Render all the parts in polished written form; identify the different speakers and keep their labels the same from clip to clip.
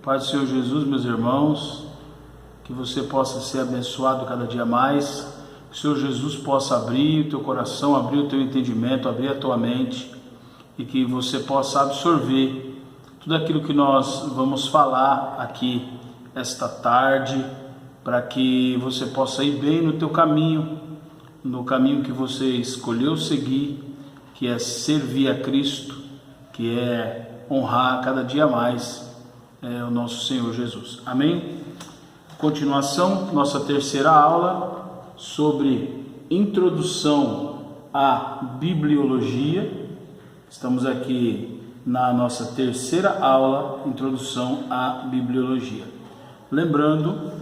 Speaker 1: Pai do Senhor Jesus, meus irmãos, que você possa ser abençoado cada dia mais, que o Senhor Jesus possa abrir o teu coração, abrir o teu entendimento, abrir a tua mente e que você possa absorver tudo aquilo que nós vamos falar aqui esta tarde, para que você possa ir bem no teu caminho, no caminho que você escolheu seguir, que é servir a Cristo, que é honrar cada dia mais o nosso Senhor Jesus. Amém? Continuação, nossa terceira aula sobre introdução à bibliologia. Estamos aqui na nossa terceira aula, introdução à bibliologia. Lembrando,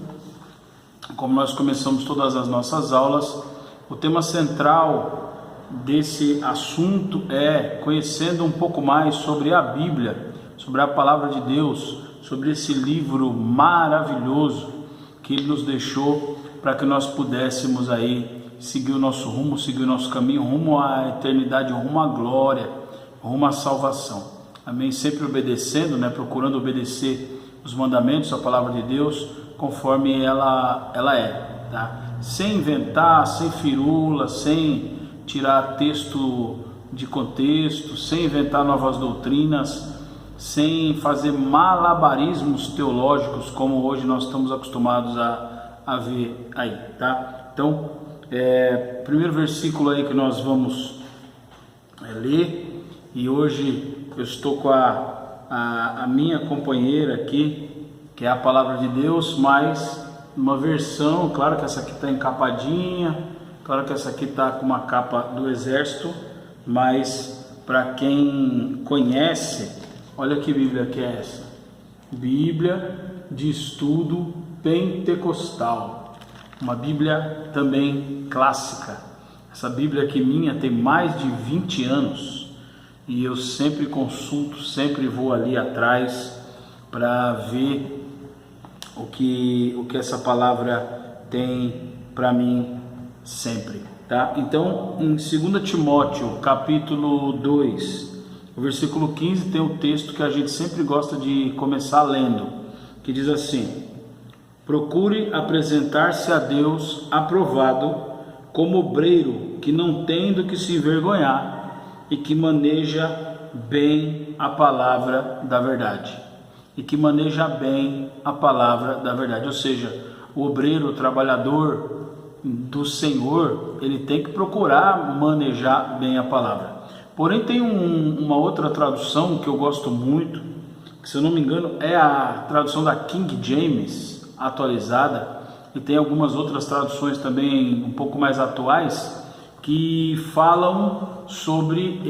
Speaker 1: como nós começamos todas as nossas aulas, o tema central desse assunto é conhecendo um pouco mais sobre a Bíblia, sobre a palavra de Deus, sobre esse livro maravilhoso que Ele nos deixou para que nós pudéssemos aí seguir o nosso rumo, seguir o nosso caminho, rumo à eternidade, rumo à glória, rumo à salvação. Amém? Sempre obedecendo, procurando obedecer os mandamentos, a palavra de Deus, conforme ela é, tá? Sem inventar, sem firula, sem tirar texto de contexto, sem inventar novas doutrinas, sem fazer malabarismos teológicos, como hoje nós estamos acostumados a ver aí, tá? Então, primeiro versículo aí que nós vamos ler, e hoje eu estou com a minha companheira aqui, que é a palavra de Deus, mas uma versão, claro que essa aqui está encapadinha, claro que essa aqui está com uma capa do exército, mas para quem conhece, olha que Bíblia que é essa, Bíblia de Estudo Pentecostal, uma Bíblia também clássica. Essa Bíblia aqui minha tem mais de 20 anos e eu sempre consulto, sempre vou ali atrás para ver o que essa palavra tem para mim sempre, tá? Então, em 2 Timóteo, capítulo 2, o versículo 15, tem um texto que a gente sempre gosta de começar lendo, que diz assim: procure apresentar-se a Deus aprovado, como obreiro que não tem do que se envergonhar e que maneja bem a palavra da verdade. E que maneja bem a palavra da verdade. Ou seja, o obreiro, o trabalhador do Senhor, ele tem que procurar manejar bem a palavra. Porém, tem uma outra tradução que eu gosto muito, que, se eu não me engano, é a tradução da King James atualizada, e tem algumas outras traduções também um pouco mais atuais, que falam sobre,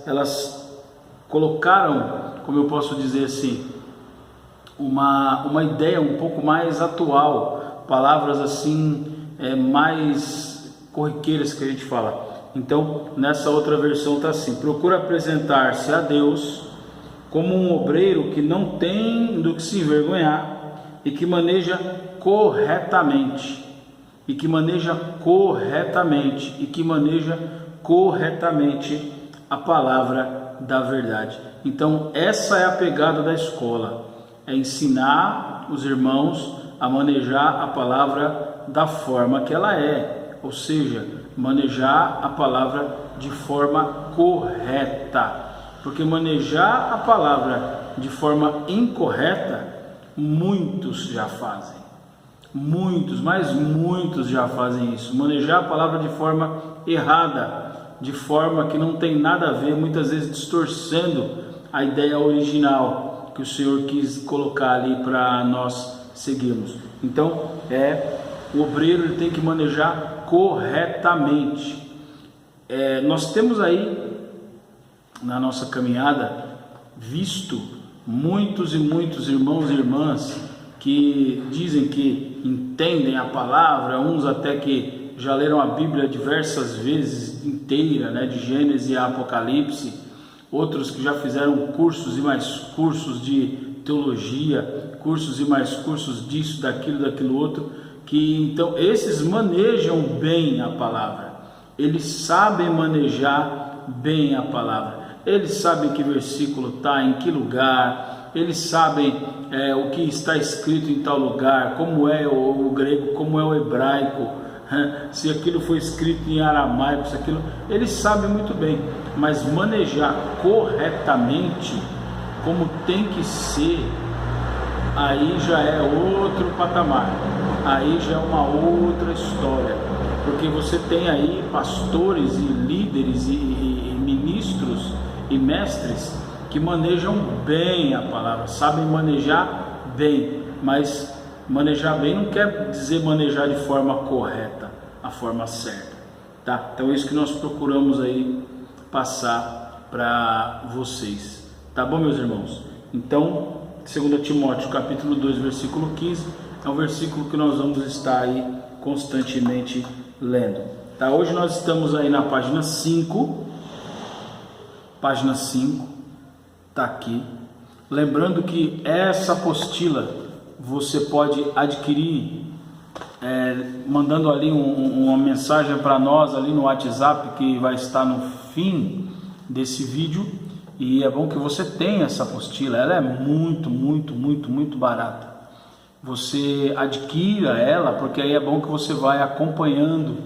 Speaker 1: elas colocaram, como eu posso dizer assim, uma ideia um pouco mais atual, palavras assim, mais corriqueiras que a gente fala. Então, nessa outra versão está assim: procura apresentar-se a Deus como um obreiro que não tem do que se envergonhar e que maneja corretamente, a palavra da verdade. Então, essa é a pegada da escola, é ensinar os irmãos a manejar a palavra da forma que ela é, ou seja, manejar a palavra de forma correta, porque manejar a palavra de forma incorreta, muitos já fazem, muitos já fazem isso, manejar a palavra de forma errada, de forma que não tem nada a ver, muitas vezes distorcendo a ideia original que o Senhor quis colocar ali para nós seguirmos. Então, o obreiro ele tem que manejar corretamente. Nós temos aí, na nossa caminhada, visto muitos e muitos irmãos e irmãs que dizem que entendem a palavra, uns até que já leram a Bíblia diversas vezes inteira, de Gênesis a Apocalipse, outros que já fizeram cursos e mais cursos de teologia, cursos e mais cursos disso, daquilo outro, que então esses manejam bem a palavra, eles sabem manejar bem a palavra. eles sabem que versículo está, em que lugar, eles sabem o que está escrito em tal lugar, como é o grego, como é o hebraico, se aquilo foi escrito em aramaico, se aquilo, eles sabem muito bem, mas manejar corretamente, como tem que ser, aí já é outro patamar, aí já é uma outra história, porque você tem aí pastores e líderes e ministros e mestres que manejam bem a palavra, sabem manejar bem, mas manejar bem não quer dizer manejar de forma correta, a forma certa, tá? Então é isso que nós procuramos aí passar para vocês, tá bom, meus irmãos? Então, 2 Timóteo capítulo 2, versículo 15, é um versículo que nós vamos estar aí constantemente lendo, tá? Hoje nós estamos aí na página 5, tá aqui. Lembrando que essa apostila você pode adquirir mandando ali uma mensagem para nós ali no WhatsApp, que vai estar no fim desse vídeo. E é bom que você tenha essa apostila, ela é muito barata. Você adquira ela, porque aí é bom que você vai acompanhando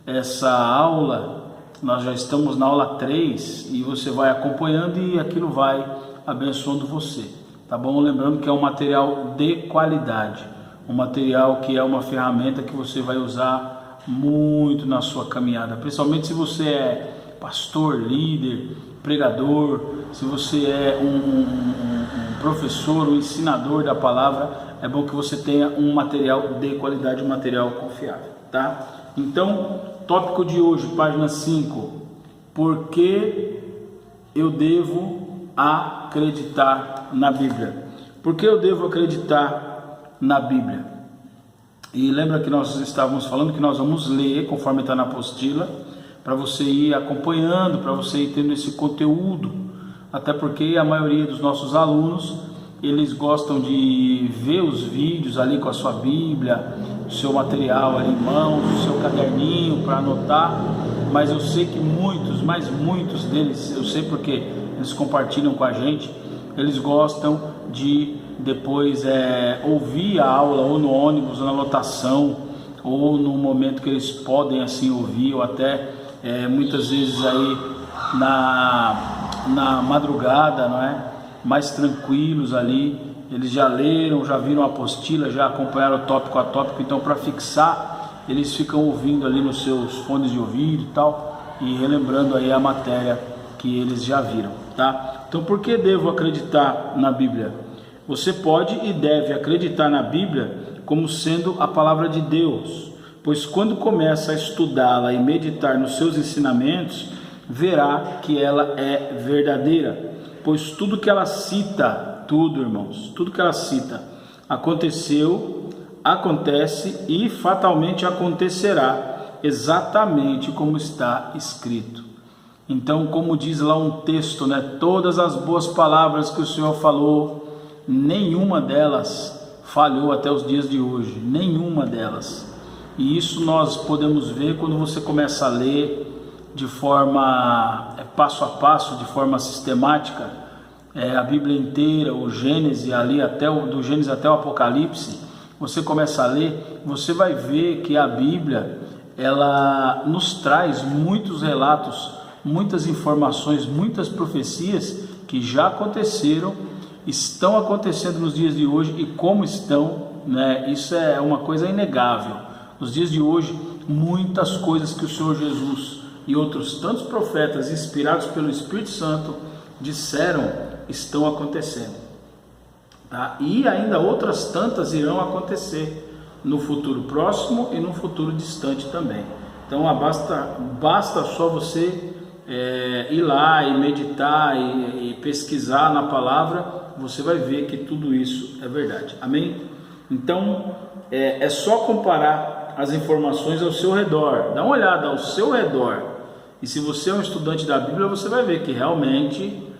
Speaker 1: essa aula. Nós já estamos na aula 3 e você vai acompanhando e aquilo vai abençoando você, tá bom? Lembrando que é um material de qualidade, um material que é uma ferramenta que você vai usar muito na sua caminhada, principalmente se você é pastor, líder, pregador, se você é um professor, um ensinador da palavra, é bom que você tenha um material de qualidade, um material confiável, tá? Então, tópico de hoje, página 5, por que eu devo acreditar na Bíblia? Por que eu devo acreditar na Bíblia? E lembra que nós estávamos falando que nós vamos ler, conforme está na apostila, para você ir acompanhando, para você ir tendo esse conteúdo, até porque a maioria dos nossos alunos, eles gostam de ver os vídeos ali com a sua Bíblia, o seu material ali em mãos, o seu caderninho para anotar, mas eu sei que muitos deles, eu sei porque eles compartilham com a gente, eles gostam de depois ouvir a aula ou no ônibus, na lotação, ou no momento que eles podem assim ouvir, ou até muitas vezes aí na madrugada, não é? Mais tranquilos ali, eles já leram, já viram a apostila, já acompanharam tópico a tópico, então para fixar, eles ficam ouvindo ali nos seus fones de ouvido e tal, e relembrando aí a matéria que eles já viram, tá? Então, por que devo acreditar na Bíblia? Você pode e deve acreditar na Bíblia como sendo a palavra de Deus, pois quando começa a estudá-la e meditar nos seus ensinamentos, verá que ela é verdadeira, pois tudo que ela cita, tudo que ela cita aconteceu, acontece e fatalmente acontecerá exatamente como está escrito. Então, como diz lá um texto, né, todas as boas palavras que o Senhor falou, nenhuma delas falhou até os dias de hoje, nenhuma delas. E isso nós podemos ver quando você começa a ler de forma passo a passo, de forma sistemática, a Bíblia inteira, o Gênesis ali do Gênesis até o Apocalipse. Você começa a ler, você vai ver que a Bíblia, ela nos traz muitos relatos, muitas informações, muitas profecias que já aconteceram, estão acontecendo nos dias de hoje e como estão, né? Isso é uma coisa inegável. Nos dias de hoje, muitas coisas que o Senhor Jesus e outros tantos profetas inspirados pelo Espírito Santo disseram estão acontecendo, tá? E ainda outras tantas irão acontecer no futuro próximo e no futuro distante também. Então basta só você ir lá e meditar e pesquisar na palavra, você vai ver que tudo isso é verdade, amém? Então é só comparar as informações ao seu redor, dá uma olhada ao seu redor, e se você é um estudante da Bíblia, você vai ver que realmente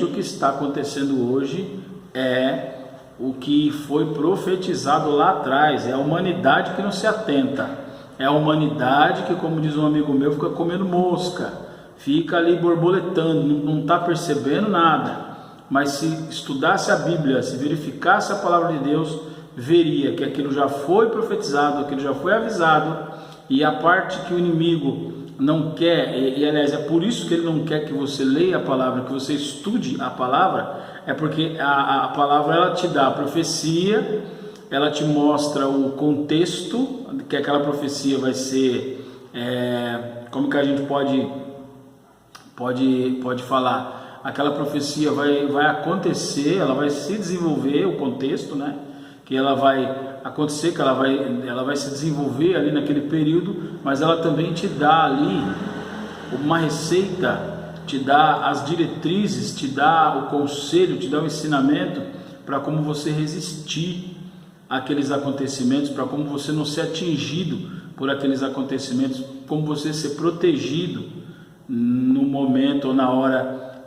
Speaker 1: o que está acontecendo hoje é o que foi profetizado lá atrás. É a humanidade que não se atenta, é a humanidade que, como diz um amigo meu, fica comendo mosca, fica ali borboletando, não está percebendo nada. Mas se estudasse a Bíblia, se verificasse a palavra de Deus, veria que aquilo já foi profetizado, aquilo já foi avisado, e a parte que o inimigo não quer, e aliás é por isso que ele não quer que você leia a palavra, que você estude a palavra, é porque a palavra ela te dá a profecia, ela te mostra o contexto que aquela profecia vai ser, como que a gente pode falar, aquela profecia vai acontecer, ela vai se desenvolver, o contexto, né? Que ela vai acontecer, que ela vai se desenvolver ali naquele período, mas ela também te dá ali uma receita, te dá as diretrizes, te dá o conselho, te dá o ensinamento para como você resistir àqueles acontecimentos, para como você não ser atingido por aqueles acontecimentos, como você ser protegido no momento ou na hora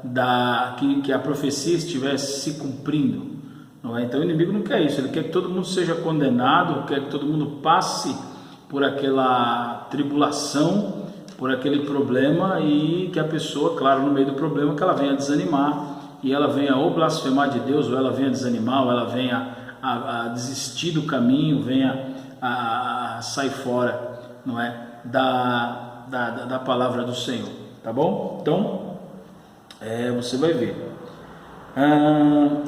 Speaker 1: que a profecia estivesse se cumprindo. Então o inimigo não quer isso, ele quer que todo mundo seja condenado, quer que todo mundo passe por aquela tribulação, por aquele problema, e que a pessoa, claro, no meio do problema, que ela venha desanimar, e ela venha ou blasfemar de Deus, ou ela venha desanimar, ou ela venha a desistir do caminho, venha a sair fora, não é, da palavra do Senhor, tá bom? Então, você vai ver.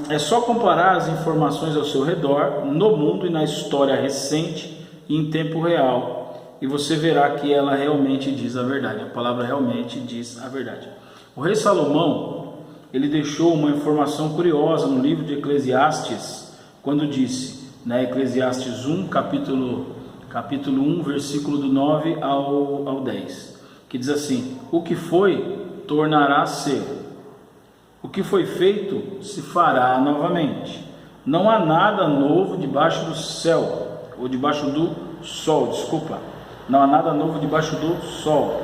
Speaker 1: É só comparar as informações ao seu redor, no mundo e na história recente e em tempo real, e você verá que ela realmente diz a verdade. A palavra realmente diz a verdade. O rei Salomão, ele deixou uma informação curiosa no livro de Eclesiastes, quando disse, né, Eclesiastes 1, capítulo 1, versículo do 9 ao 10, que diz assim: o que foi, tornará a ser. O que foi feito se fará novamente. Não há nada novo debaixo do céu, ou debaixo do sol, desculpa. Não há nada novo debaixo do sol.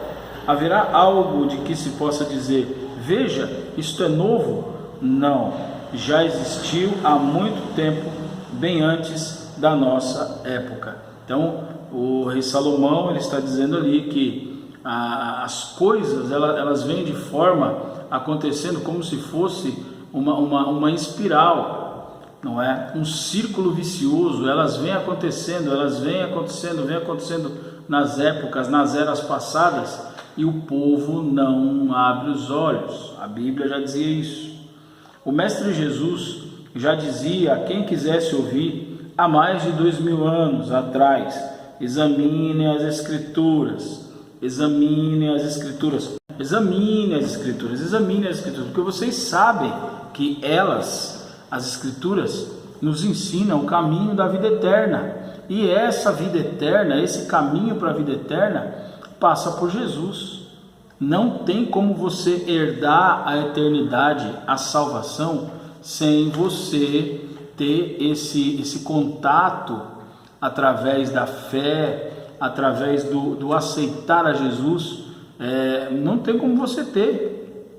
Speaker 1: Haverá algo de que se possa dizer: veja, isto é novo? Não, já existiu há muito tempo, bem antes da nossa época. Então, o rei Salomão, ele está dizendo ali que as coisas, elas vêm de forma acontecendo como se fosse uma espiral, não é? Um círculo vicioso. Elas vêm acontecendo nas épocas, nas eras passadas, e o povo não abre os olhos. A Bíblia já dizia isso. O Mestre Jesus já dizia a quem quisesse ouvir há mais de 2000 anos atrás: examine as Escrituras, examine as Escrituras. Examine as Escrituras, porque vocês sabem que as Escrituras, nos ensinam o caminho da vida eterna. E essa vida eterna, esse caminho para a vida eterna, passa por Jesus. Não tem como você herdar a eternidade, a salvação, sem você ter esse contato através da fé, através do aceitar a Jesus. Não tem como você ter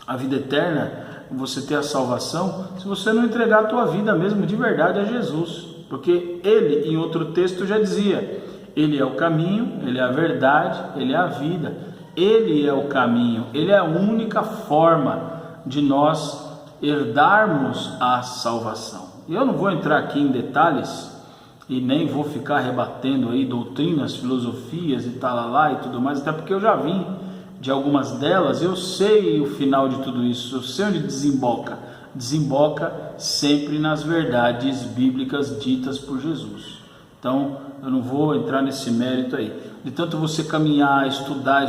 Speaker 1: a vida eterna, você ter a salvação, se você não entregar a tua vida mesmo de verdade a Jesus. Porque ele, em outro texto, já dizia: ele é o caminho, ele é a verdade, ele é a vida. Ele é o caminho, ele é a única forma de nós herdarmos a salvação. E eu não vou entrar aqui em detalhes, e nem vou ficar rebatendo aí doutrinas, filosofias e talalá e tudo mais, até porque eu já vim de algumas delas, eu sei o final de tudo isso, eu sei onde desemboca. Desemboca sempre nas verdades bíblicas ditas por Jesus. Então, eu não vou entrar nesse mérito aí. De tanto você caminhar, estudar,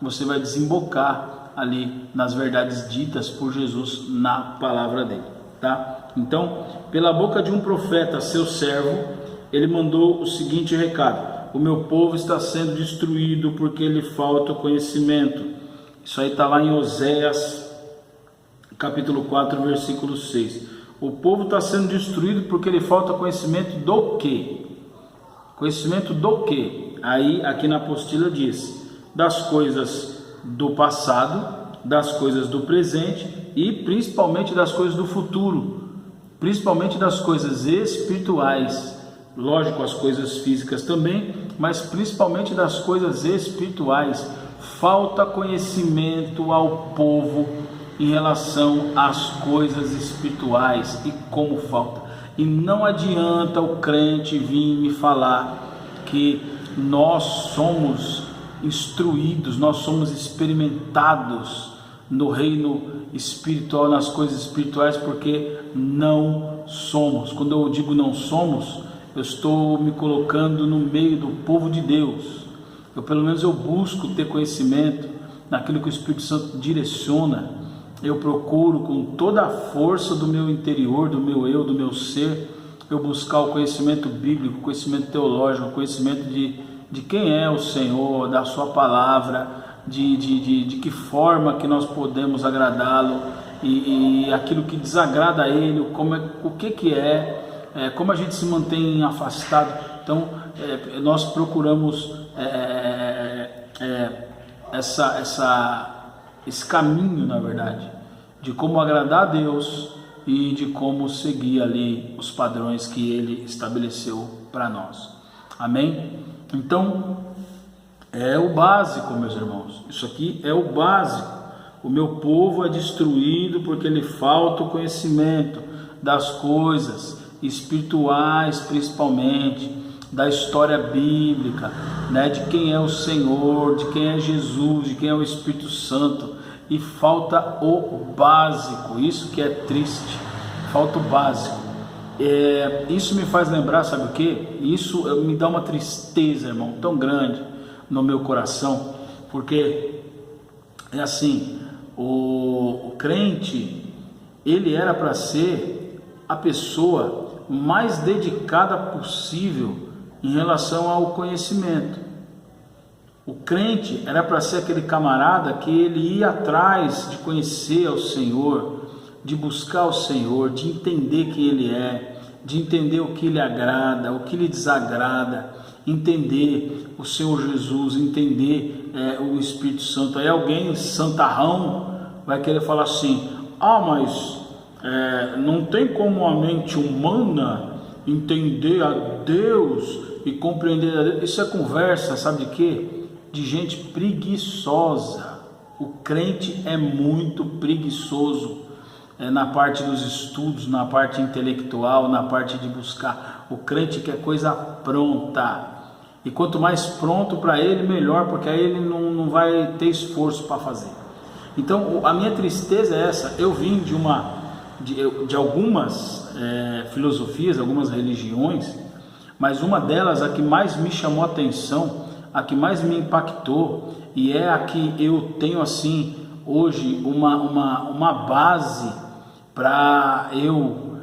Speaker 1: você vai desembocar ali nas verdades ditas por Jesus na palavra dele, tá? Então, pela boca de um profeta, seu servo, ele mandou o seguinte recado: o meu povo está sendo destruído porque lhe falta o conhecimento. Isso aí está lá em Oséias, capítulo 4, versículo 6. O povo está sendo destruído porque lhe falta conhecimento do quê? Conhecimento do quê? Aí, aqui na apostila diz: das coisas do passado, das coisas do presente e principalmente das coisas do futuro. Principalmente das coisas espirituais, lógico, as coisas físicas também, mas principalmente das coisas espirituais. falta conhecimento ao povo em relação às coisas espirituais, e como falta. E não adianta o crente vir me falar que nós somos instruídos, nós somos experimentados no reino espiritual, nas coisas espirituais, porque não somos. Quando eu digo não somos, eu estou me colocando no meio do povo de Deus. Pelo menos eu busco ter conhecimento naquilo que o Espírito Santo direciona. Eu procuro com toda a força do meu interior, do meu eu, do meu ser, eu buscar o conhecimento bíblico, o conhecimento teológico, o conhecimento de quem é o Senhor, da sua palavra, de que forma que nós podemos agradá-lo, e aquilo que desagrada a Ele, o que é, como a gente se mantém afastado. Então nós procuramos esse caminho, na verdade, de como agradar a Deus e de como seguir ali os padrões que Ele estabeleceu para nós. Amém? Então, é o básico, meus irmãos. Isso aqui é o básico. O meu povo é destruído porque lhe falta o conhecimento das coisas espirituais, principalmente, da história bíblica, né, de quem é o Senhor, de quem é Jesus, de quem é o Espírito Santo, e falta o básico. Isso que é triste, falta o básico. Isso me faz lembrar, sabe o que? Isso me dá uma tristeza, irmão, tão grande no meu coração, porque é assim, o crente, ele era para ser a pessoa mais dedicada possível em relação ao conhecimento. O crente era para ser aquele camarada que ele ia atrás de conhecer ao Senhor, de buscar o Senhor, de entender quem Ele é, de entender o que lhe agrada, o que lhe desagrada, entender o Senhor Jesus, entender o Espírito Santo. Aí alguém santarrão vai querer falar assim: mas não tem como a mente humana entender a Deus e compreender a Deus. Isso é conversa, sabe de quê? De gente preguiçosa. O crente é muito preguiçoso na parte dos estudos, na parte intelectual, na parte de buscar. O crente quer coisa pronta, e quanto mais pronto para ele, melhor, porque aí ele não vai ter esforço para fazer. Então a minha tristeza é essa. Eu vim de algumas filosofias, algumas religiões, mas uma delas, a que mais me chamou a atenção, a que mais me impactou, e é a que eu tenho assim hoje uma base para eu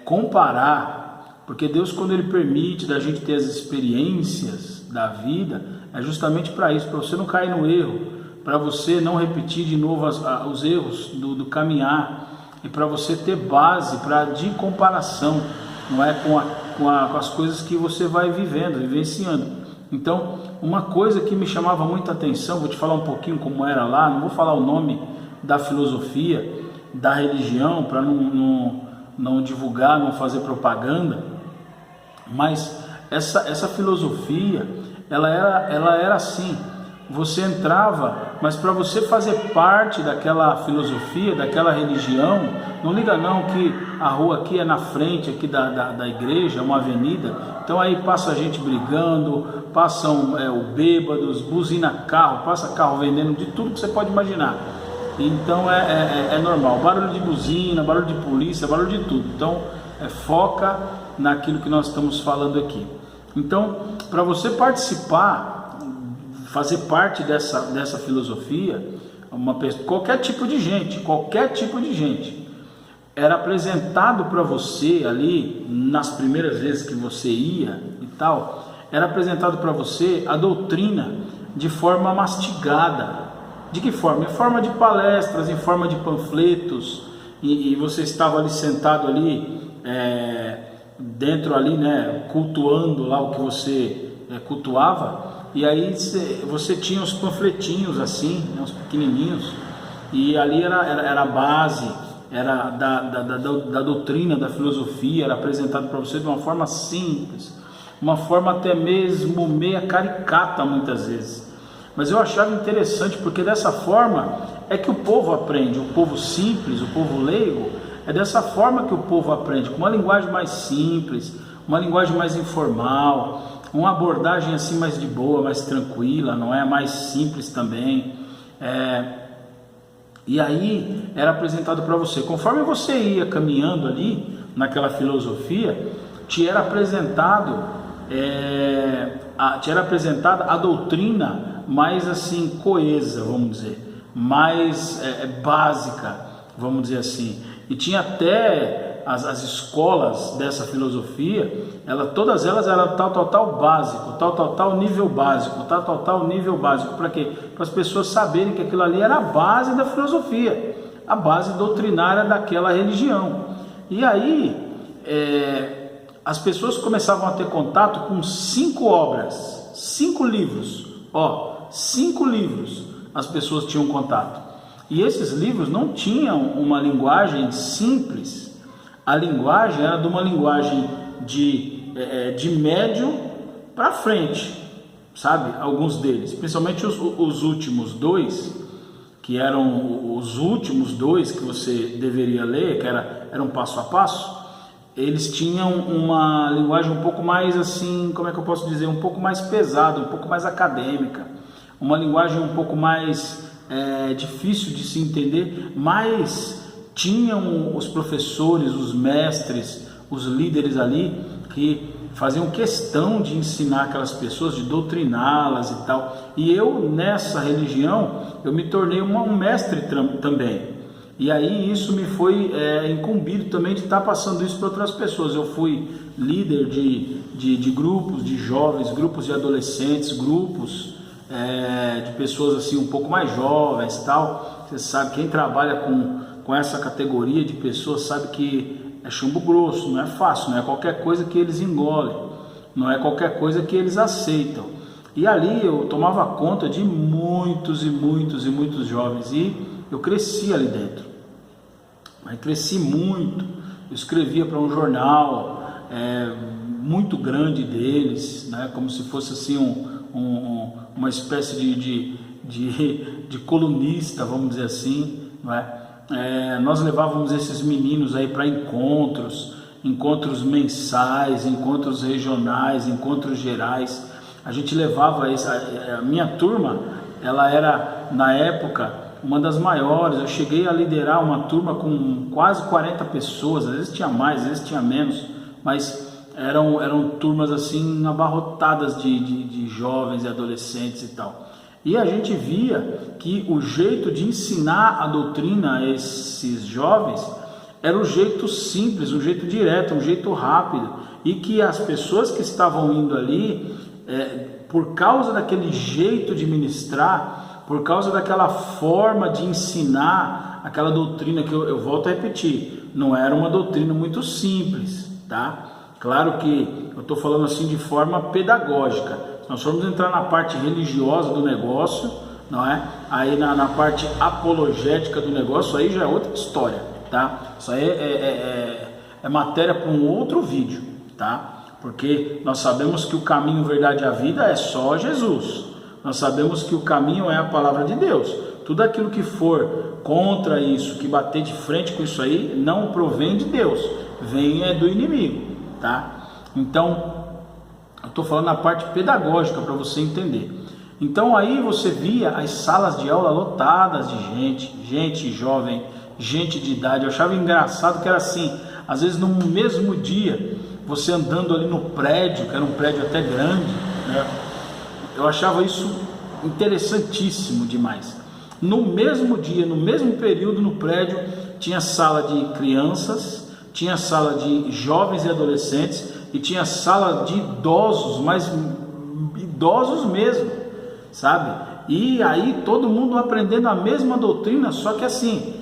Speaker 1: comparar, porque Deus, quando Ele permite da gente ter as experiências da vida, é justamente para isso, para você não cair no erro, para você não repetir de novo os erros do caminhar, e para você ter base de comparação, não é, com as coisas que você vai vivenciando. Então, uma coisa que me chamava muita atenção, vou te falar um pouquinho como era lá, não vou falar o nome da filosofia, da religião, para não divulgar, não fazer propaganda, mas essa filosofia, ela era assim: você entrava, mas para você fazer parte daquela filosofia, daquela religião, não liga não que a rua aqui é na frente aqui da igreja, uma avenida, então aí passa gente brigando, passam bêbados, buzina carro, passa carro vendendo de tudo que você pode imaginar. Então é normal, barulho de buzina, barulho de polícia, barulho de tudo. Então foca naquilo que nós estamos falando aqui. Então, para você participar, fazer parte dessa filosofia, qualquer tipo de gente, era apresentado para você ali, nas primeiras vezes que você ia e tal, era apresentado para você a doutrina de forma mastigada. De que forma? Em forma de palestras, em forma de panfletos, e você estava ali sentado ali, dentro ali, né, cultuando lá o que você cultuava, e aí você tinha os panfletinhos assim, né, uns pequenininhos, e ali era a base, era da doutrina, da filosofia, era apresentado para você de uma forma simples, uma forma até mesmo meia caricata muitas vezes, mas eu achava interessante, porque dessa forma é que o povo aprende, o povo simples, o povo leigo, é dessa forma que o povo aprende, com uma linguagem mais simples, uma linguagem mais informal, uma abordagem assim mais de boa, mais tranquila, não é? Mais simples também. E aí era apresentado para você, conforme você ia caminhando ali naquela filosofia, te era apresentada a doutrina mais assim coesa, vamos dizer, mais básica, vamos dizer assim. E tinha até as escolas dessa filosofia, todas elas eram tal básico, tal nível básico, tal nível básico. Para quê? Para as pessoas saberem que aquilo ali era a base da filosofia, a base doutrinária daquela religião. E aí as pessoas começavam a ter contato com 5 obras, 5 livros, 5 livros as pessoas tinham contato. E esses livros não tinham uma linguagem simples, a linguagem era de uma linguagem de médio para frente, sabe? Alguns deles, principalmente os últimos 2, que eram os últimos 2 que você deveria ler, que eram passo a passo. Eles tinham uma linguagem um pouco mais assim, como é que eu posso dizer, um pouco mais pesada, um pouco mais acadêmica, uma linguagem um pouco mais difícil de se entender, mas tinham os professores, os mestres, os líderes ali que faziam questão de ensinar aquelas pessoas, de doutriná-las e tal. E eu nessa religião, eu me tornei um mestre também. E aí isso me foi incumbido também de estar passando isso para outras pessoas. Eu fui líder de grupos de jovens, grupos de adolescentes, grupos de pessoas assim um pouco mais jovens e tal. Você sabe, quem trabalha com essa categoria de pessoas sabe que é chumbo grosso, não é fácil, não é qualquer coisa que eles engolem, não é qualquer coisa que eles aceitam. E ali eu tomava conta de muitos e muitos e muitos jovens, e eu cresci ali dentro, mas cresci muito. Eu escrevia para um jornal muito grande deles, né, como se fosse assim uma espécie de colunista, vamos dizer assim, não é? Nós levávamos esses meninos aí para encontros mensais, encontros regionais, encontros gerais. A gente levava a minha turma, ela era na época uma das maiores. Eu cheguei a liderar uma turma com quase 40 pessoas, às vezes tinha mais, às vezes tinha menos, mas eram turmas assim abarrotadas de jovens e adolescentes e tal. E a gente via que o jeito de ensinar a doutrina a esses jovens era um jeito simples, um jeito direto, um jeito rápido, e que as pessoas que estavam indo ali, por causa daquele jeito de ministrar, por causa daquela forma de ensinar aquela doutrina, que eu volto a repetir, não era uma doutrina muito simples, tá? Claro que eu estou falando assim de forma pedagógica. Se nós formos entrar na parte religiosa do negócio, não é? Aí na parte apologética do negócio, aí já é outra história, tá? Isso aí é matéria para um outro vídeo, tá? Porque nós sabemos que o caminho, verdade e a vida é só Jesus. Nós sabemos que o caminho é a palavra de Deus. Tudo aquilo que for contra isso, que bater de frente com isso aí, não provém de Deus, vem do inimigo, tá? Então, eu estou falando na parte pedagógica para você entender. Então aí você via as salas de aula lotadas de gente jovem, gente de idade. Eu achava engraçado que era assim, às vezes no mesmo dia, você andando ali no prédio, que era um prédio até grande, né? Eu achava isso interessantíssimo demais. No mesmo dia, no mesmo período no prédio, tinha sala de crianças, tinha sala de jovens e adolescentes, e tinha sala de idosos, mas idosos mesmo, sabe? E aí todo mundo aprendendo a mesma doutrina, só que assim,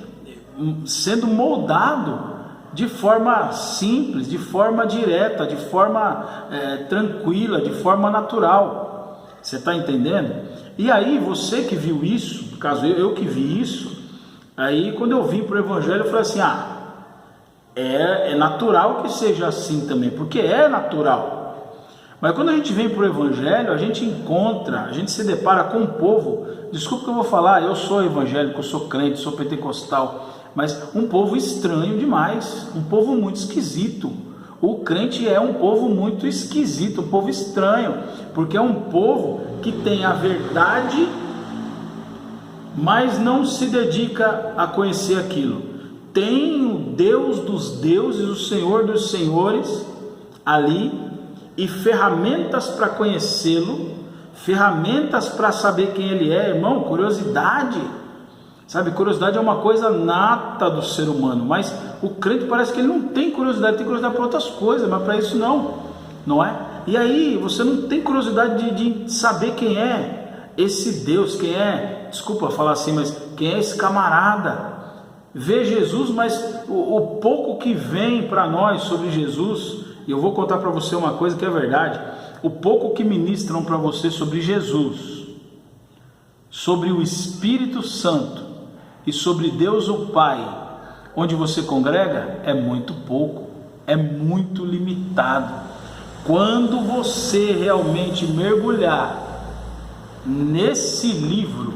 Speaker 1: sendo moldado de forma simples, de forma direta, de forma tranquila, de forma natural. Você está entendendo? E aí você que viu isso, no caso eu que vi isso, aí quando eu vim para o Evangelho eu falei assim, é natural que seja assim também, porque é natural. Mas quando a gente vem para o Evangelho, a gente se depara com um povo, desculpa que eu vou falar, eu sou evangélico, eu sou crente, sou pentecostal, mas um povo estranho demais, um povo muito esquisito. O crente é um povo muito esquisito, um povo estranho, porque é um povo que tem a verdade, mas não se dedica a conhecer aquilo. Tem o Deus dos deuses, o Senhor dos senhores ali, e ferramentas para conhecê-lo, ferramentas para saber quem ele é, irmão. Curiosidade, sabe, curiosidade é uma coisa nata do ser humano, mas o crente parece que ele não tem curiosidade, tem curiosidade para outras coisas, mas para isso não é? E aí você não tem curiosidade de saber quem é esse Deus, quem é, desculpa falar assim, mas quem é esse camarada? Vê Jesus, mas o pouco que vem para nós sobre Jesus, e eu vou contar para você uma coisa que é verdade, o pouco que ministram para você sobre Jesus, sobre o Espírito Santo e sobre Deus o Pai, onde você congrega, é muito pouco, é muito limitado. Quando você realmente mergulhar nesse livro,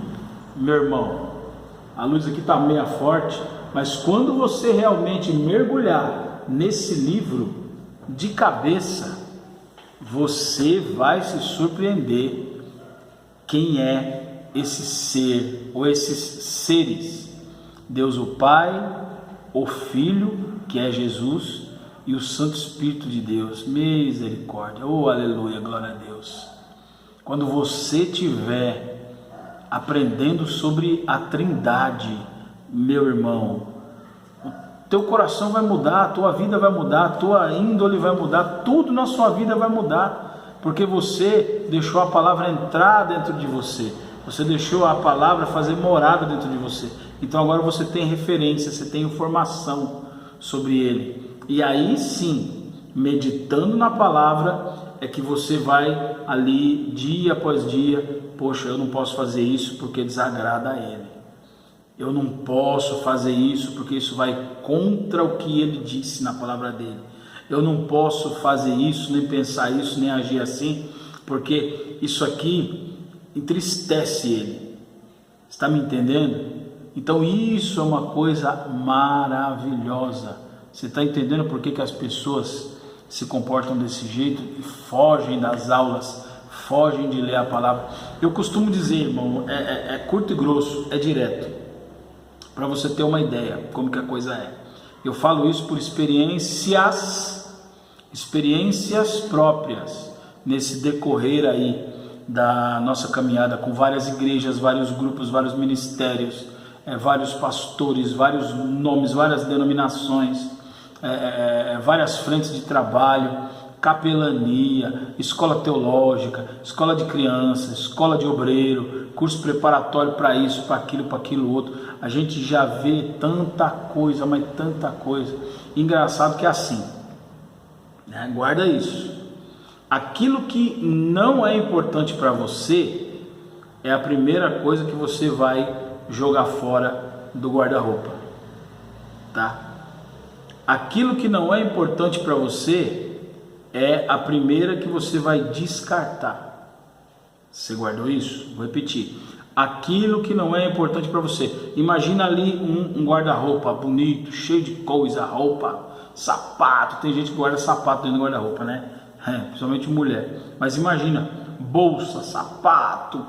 Speaker 1: meu irmão, a luz aqui está meio forte, mas quando você realmente mergulhar nesse livro de cabeça, você vai se surpreender quem é esse ser ou esses seres: Deus o Pai, o Filho, que é Jesus, e o Santo Espírito de Deus. Misericórdia, oh aleluia, glória a Deus. Quando você estiver aprendendo sobre a Trindade, meu irmão, teu coração vai mudar, a tua vida vai mudar, a tua índole vai mudar, tudo na sua vida vai mudar, porque você deixou a palavra entrar dentro de você, você deixou a palavra fazer morada dentro de você. Então agora você tem referência, você tem informação sobre ele, e aí sim, meditando na palavra, é que você vai ali dia após dia: poxa, eu não posso fazer isso porque desagrada a ele, eu não posso fazer isso porque isso vai contra o que ele disse na palavra dele, eu não posso fazer isso, nem pensar isso, nem agir assim, porque isso aqui entristece ele. Está me entendendo? Então isso é uma coisa maravilhosa. Você está entendendo por que as pessoas se comportam desse jeito e fogem das aulas, fogem de ler a palavra? Eu costumo dizer, irmão, é curto e grosso, é direto, para você ter uma ideia como que a coisa é. Eu falo isso por experiências próprias, nesse decorrer aí da nossa caminhada com várias igrejas, vários grupos, vários ministérios, vários pastores, vários nomes, várias denominações, várias frentes de trabalho, capelania, escola teológica, escola de criança, escola de obreiro, curso preparatório para isso, para aquilo outro. A gente já vê tanta coisa, mas tanta coisa. Engraçado que é assim, né? Guarda isso. Aquilo que não é importante para você é a primeira coisa que você vai jogar fora do guarda-roupa, tá? Aquilo que não é importante para você é a primeira que você vai descartar. Você guardou isso? Vou repetir. Aquilo que não é importante para você. Imagina ali um guarda-roupa bonito, cheio de coisa, roupa, sapato. Tem gente que guarda sapato dentro do guarda-roupa, né? Principalmente mulher. Mas imagina, bolsa, sapato,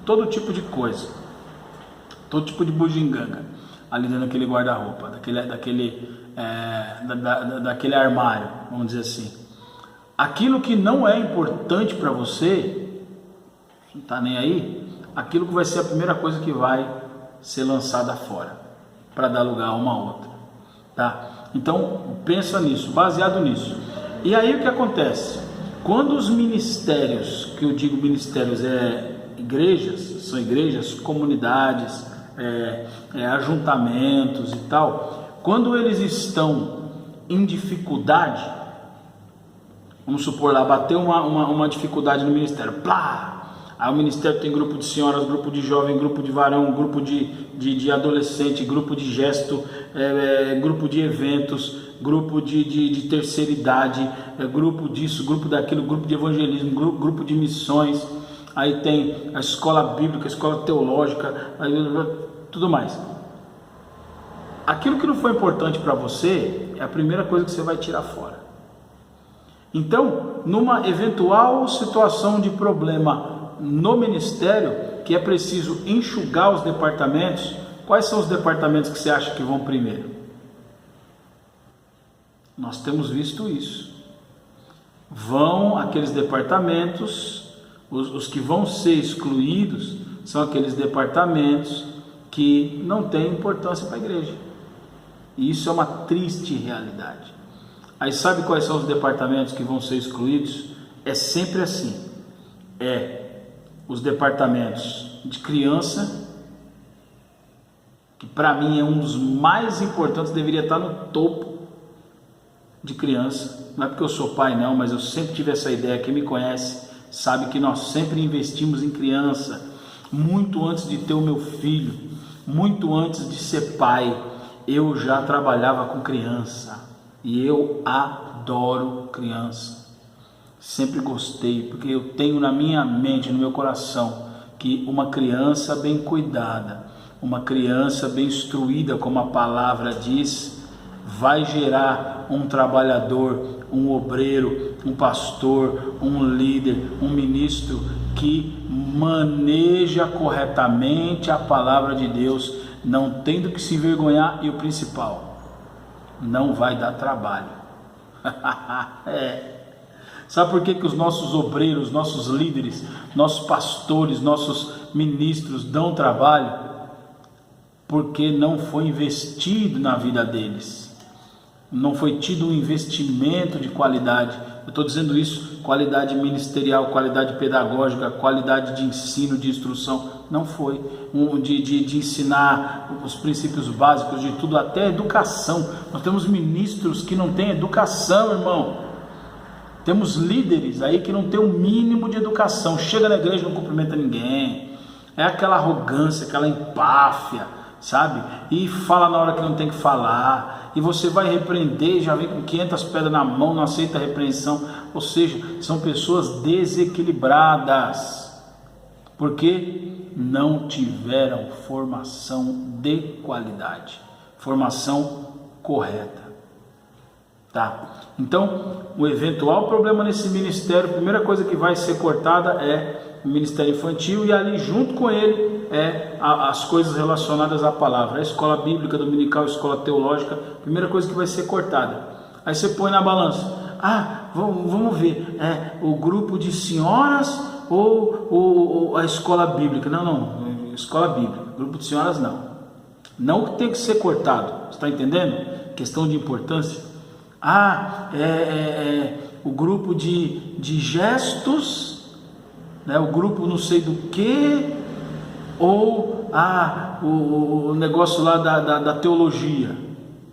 Speaker 1: todo tipo de coisa, todo tipo de bugiganga ali dentro daquele guarda-roupa, daquele armário, vamos dizer assim. Aquilo que não é importante para você, não está nem aí, aquilo que vai ser a primeira coisa que vai ser lançada fora, para dar lugar a uma outra, tá? Então pensa nisso, baseado nisso. E aí o que acontece? Quando os ministérios, que eu digo ministérios, são igrejas, comunidades, ajuntamentos e tal, quando eles estão em dificuldade, vamos supor lá, bateu uma dificuldade no ministério, plá! Aí o ministério tem grupo de senhoras, grupo de jovem, grupo de varão, grupo de adolescente, grupo de gesto, grupo de eventos, grupo de terceira idade, grupo disso, grupo daquilo, grupo de evangelismo, grupo de missões, aí tem a escola bíblica, a escola teológica, aí, tudo mais. Aquilo que não foi importante para você é a primeira coisa que você vai tirar fora. Então, numa eventual situação de problema no ministério, que é preciso enxugar os departamentos, quais são os departamentos que você acha que vão primeiro? Nós temos visto isso. Vão aqueles departamentos, os que vão ser excluídos, são aqueles departamentos que não têm importância para a igreja. E isso é uma triste realidade. Aí sabe quais são os departamentos que vão ser excluídos? É sempre assim. Os departamentos de criança, que para mim é um dos mais importantes, deveria estar no topo de criança. Não é porque eu sou pai não, mas eu sempre tive essa ideia. Quem me conhece sabe que nós sempre investimos em criança, muito antes de ter o meu filho, muito antes de ser pai, eu já trabalhava com criança. E eu adoro criança, sempre gostei, porque eu tenho na minha mente, no meu coração, que uma criança bem cuidada, uma criança bem instruída, como a palavra diz, vai gerar um trabalhador, um obreiro, um pastor, um líder, um ministro que maneja corretamente a palavra de Deus, não tendo que se envergonhar, e o principal, não vai dar trabalho. Sabe por que os nossos obreiros, nossos líderes, nossos pastores, nossos ministros dão trabalho? Porque não foi investido na vida deles, não foi tido um investimento de qualidade. Eu estou dizendo isso, qualidade ministerial, qualidade pedagógica, qualidade de ensino, de instrução. Não foi de ensinar os princípios básicos de tudo, até educação. Nós temos ministros que não têm educação, irmão. Temos líderes aí que não têm o mínimo de educação. Chega na igreja e não cumprimenta ninguém. É aquela arrogância, aquela empáfia, sabe? E fala na hora que não tem que falar. E você vai repreender, já vem com 500 pedras na mão, não aceita a repreensão. Ou seja, são pessoas desequilibradas, porque não tiveram formação de qualidade, formação correta, tá? Então, o eventual problema nesse ministério, a primeira coisa que vai ser cortada é o ministério infantil, e ali junto com ele as coisas relacionadas à palavra, a escola bíblica dominical, a escola teológica, primeira coisa que vai ser cortada. Aí você põe na balança, vamos ver, o grupo de senhoras ou a escola bíblica? Não, escola bíblica, grupo de senhoras não que tem que ser cortado, você está entendendo? Questão de importância. O grupo de gestos, né? O grupo não sei do que, ou o negócio lá da teologia.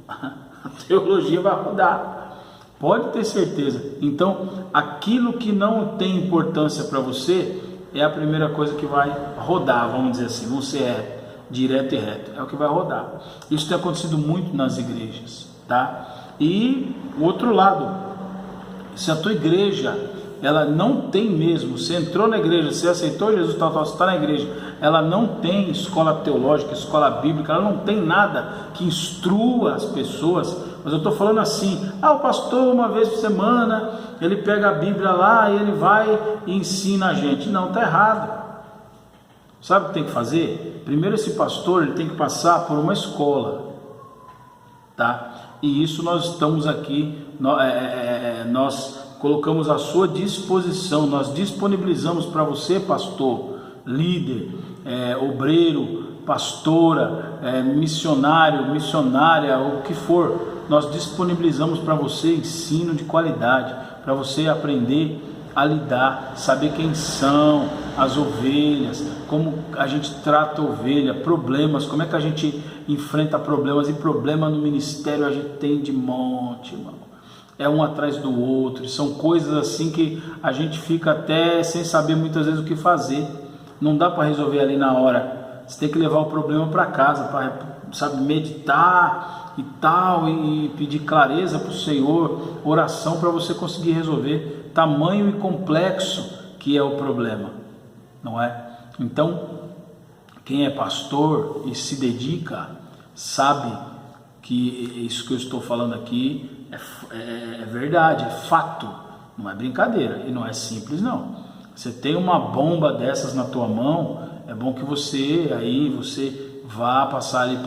Speaker 1: A teologia vai rodar, pode ter certeza. Então, aquilo que não tem importância para você é a primeira coisa que vai rodar, vamos dizer assim. Você é direto e reto, é o que vai rodar. Isso tem acontecido muito nas igrejas, tá? E o outro lado, se a tua igreja ela não tem mesmo, você entrou na igreja, você aceitou Jesus, você está na igreja, ela não tem escola teológica, escola bíblica, ela não tem nada que instrua as pessoas. Mas eu estou falando assim, o pastor uma vez por semana, ele pega a Bíblia lá e ele vai e ensina a gente. Não, está errado. Sabe o que tem que fazer? Primeiro, esse pastor ele tem que passar por uma escola, tá? E isso nós estamos aqui, nós colocamos à sua disposição, nós disponibilizamos para você, pastor, líder, obreiro, pastora, missionário, missionária, o que for, nós disponibilizamos para você ensino de qualidade, para você aprender a lidar, saber quem são as ovelhas, como a gente trata a ovelha, problemas, como é que a gente enfrenta problemas, e problema no ministério a gente tem de monte, irmão. É um atrás do outro, são coisas assim que a gente fica até sem saber muitas vezes o que fazer. Não dá para resolver ali na hora, você tem que levar o problema para casa, para, sabe, meditar e tal, e pedir clareza para o Senhor, oração para você conseguir resolver, tamanho e complexo que é o problema, não é? Então, quem é pastor e se dedica, sabe que isso que eu estou falando aqui é verdade, é fato, não é brincadeira, e não é simples não. Você tem uma bomba dessas na tua mão, é bom que você vá passar ali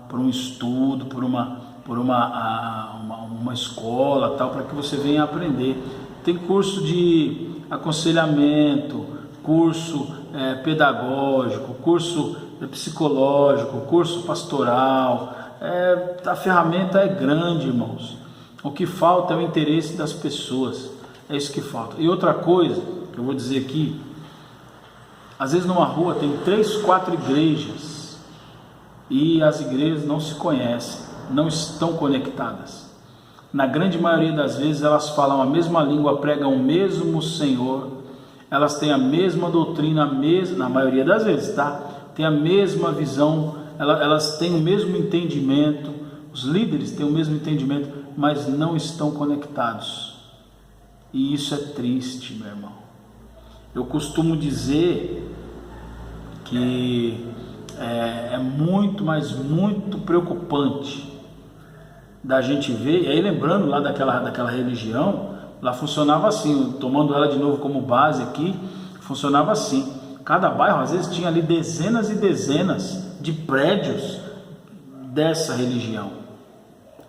Speaker 1: por um estudo, por uma escola, tal, para que você venha aprender. Tem curso de aconselhamento, curso pedagógico, curso psicológico, curso pastoral. A ferramenta é grande, irmãos. O que falta é o interesse das pessoas. É isso que falta. E outra coisa que eu vou dizer aqui, às vezes numa rua tem 3, 4 igrejas e as igrejas não se conhecem, não estão conectadas. Na grande maioria das vezes elas falam a mesma língua, pregam o mesmo Senhor, elas têm a mesma doutrina, na maioria das vezes, tá? Tem a mesma visão, elas têm o mesmo entendimento, os líderes têm o mesmo entendimento, mas não estão conectados. E isso é triste, meu irmão. Eu costumo dizer que é muito, mas muito preocupante da gente ver, e aí lembrando lá daquela religião, lá funcionava assim, tomando ela de novo como base aqui, funcionava assim, cada bairro às vezes tinha ali dezenas e dezenas de prédios dessa religião,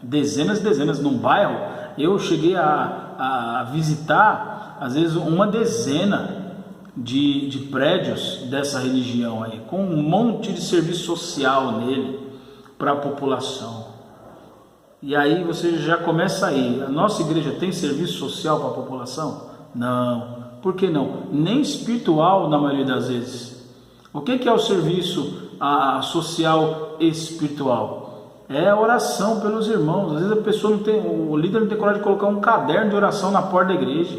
Speaker 1: dezenas e dezenas num bairro. Eu cheguei a visitar às vezes uma dezena de prédios dessa religião aí, com um monte de serviço social nele para a população. E aí você já começa aí, a nossa igreja tem serviço social para a população? Não. Por que não? Nem espiritual na maioria das vezes. O que é o serviço social espiritual? É a oração pelos irmãos. Às vezes a pessoa o líder não tem coragem de colocar um caderno de oração na porta da igreja,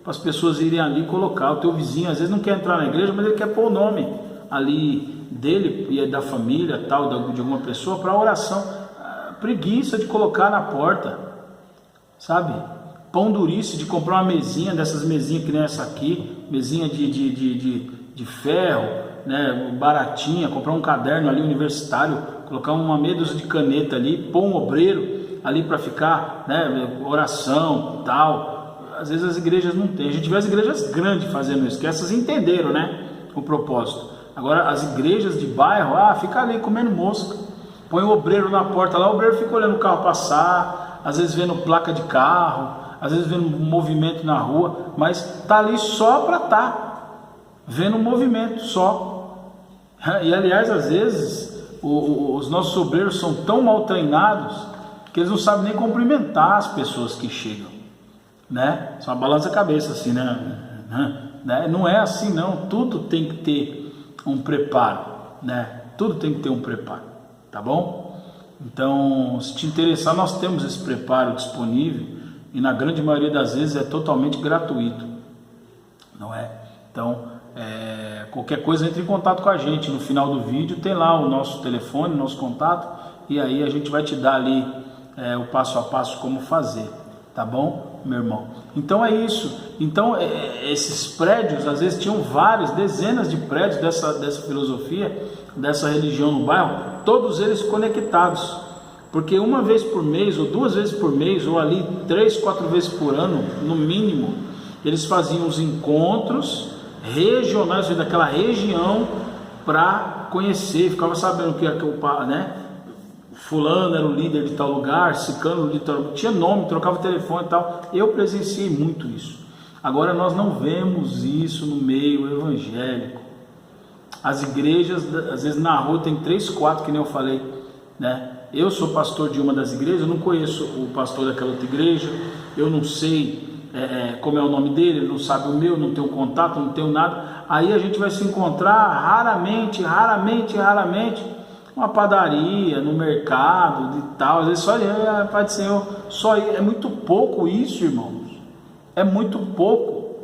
Speaker 1: para as pessoas irem ali colocar. O teu vizinho às vezes não quer entrar na igreja, mas ele quer pôr o nome ali dele e da família, tal, de alguma pessoa, para oração. Preguiça de colocar na porta, sabe? Pão durice de comprar uma mesinha, dessas mesinhas que nem essa aqui, mesinha de ferro, né, baratinha, comprar um caderno ali universitário, colocar uma meia dúzia de caneta ali, pôr um obreiro ali para ficar, né, oração, tal. Às vezes as igrejas não tem. A gente vê as igrejas grandes fazendo isso, que essas entenderam, né, o propósito. Agora as igrejas de bairro, fica ali comendo mosca. Põe o obreiro na porta lá, o obreiro fica olhando o carro passar, às vezes vendo placa de carro, às vezes vendo movimento na rua, mas tá ali só para vendo o movimento só. E aliás, às vezes os nossos obreiros são tão mal treinados que eles não sabem nem cumprimentar as pessoas que chegam, né? Só balança a cabeça assim, né? Não é assim não, tudo tem que ter um preparo, né? Tudo tem que ter um preparo. Tá bom? Então, se te interessar, nós temos esse preparo disponível e na grande maioria das vezes é totalmente gratuito, não é? Então, qualquer coisa entre em contato com a gente. No final do vídeo tem lá o nosso telefone, nosso contato, e aí a gente vai te dar ali o passo a passo como fazer, tá bom, meu irmão? Então é isso. Então esses prédios, às vezes tinham dezenas de prédios dessa filosofia, dessa religião no bairro, todos eles conectados, porque uma vez por mês, ou 2 vezes por mês, ou ali 3, 4 vezes por ano, no mínimo, eles faziam os encontros regionais daquela região para conhecer, ficava sabendo que né? Fulano era o líder de tal lugar, Cicano de tal lugar, tinha nome, trocava telefone e tal. Eu presenciei muito isso. Agora nós não vemos isso no meio evangélico. As igrejas, às vezes na rua tem 3, 4, que nem eu falei, né? Eu sou pastor de uma das igrejas, eu não conheço o pastor daquela outra igreja, eu não sei como é o nome dele, ele não sabe o meu, não tenho contato, não tenho nada. Aí a gente vai se encontrar raramente, uma padaria, no mercado e tal, às vezes só Pai do Senhor, só é muito pouco isso, irmãos, é muito pouco,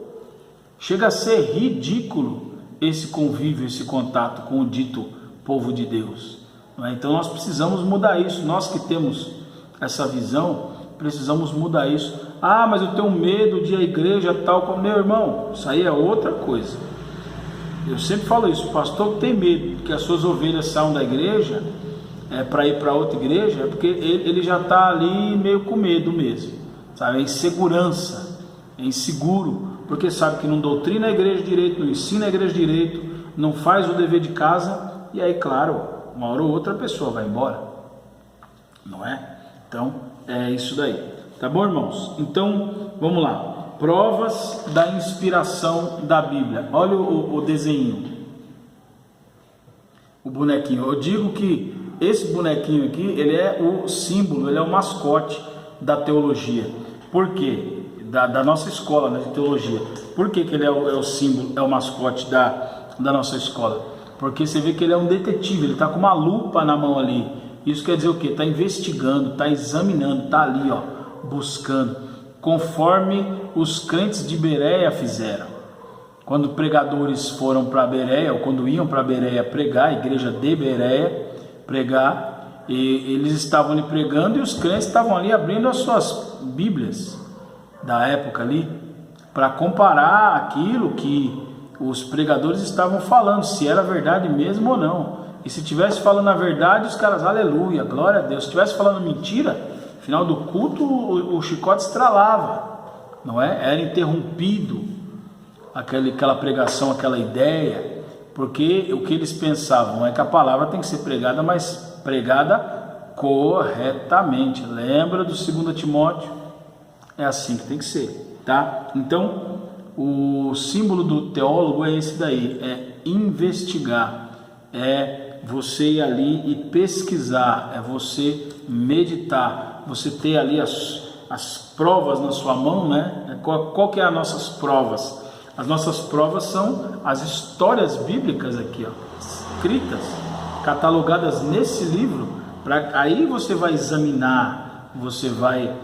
Speaker 1: chega a ser ridículo esse convívio, esse contato com o dito povo de Deus, não é? Então nós precisamos mudar isso. Nós que temos essa visão, precisamos mudar isso. Ah, mas eu tenho medo de a igreja tal como meu irmão. Isso aí é outra coisa. Eu sempre falo isso, o pastor que tem medo que as suas ovelhas saiam da igreja para ir para outra igreja, é porque ele já está ali meio com medo mesmo, sabe? É insegurança, é inseguro, porque sabe que não doutrina a igreja direito, não ensina a igreja direito, não faz o dever de casa, e aí, claro, uma hora ou outra a pessoa vai embora, não é? Então, é isso daí, tá bom, irmãos? Então, vamos lá. Provas da inspiração da Bíblia. Olha o desenho, o bonequinho. Eu digo que esse bonequinho aqui, ele é o símbolo, ele é o mascote da teologia. Por quê? Da nossa escola, né, de teologia. Por que ele é o símbolo, é o mascote da nossa escola? Porque você vê que ele é um detetive, ele está com uma lupa na mão ali. Isso quer dizer o quê? Está investigando, está examinando, está ali, ó, buscando. Conforme os crentes de Bereia fizeram. Quando pregadores foram para Bereia, ou quando iam para Bereia pregar, a igreja de Bereia pregar, e eles estavam ali pregando e os crentes estavam ali abrindo as suas Bíblias da época ali, para comparar aquilo que os pregadores estavam falando, se era verdade mesmo ou não. E se estivesse falando a verdade, os caras, aleluia, glória a Deus. Se estivesse falando mentira, final do culto o chicote estralava, não é? Era interrompido aquela pregação, aquela ideia, porque o que eles pensavam é que a palavra tem que ser pregada, mas pregada corretamente. Lembra do 2 Timóteo? É assim que tem que ser, tá? Então, o símbolo do teólogo é esse daí, é investigar, é você ir ali e pesquisar, é você meditar, você ter ali as provas na sua mão, né? Qual que é as nossas provas? As nossas provas são as histórias bíblicas aqui, ó, escritas, catalogadas nesse livro. Aí você vai examinar, você vai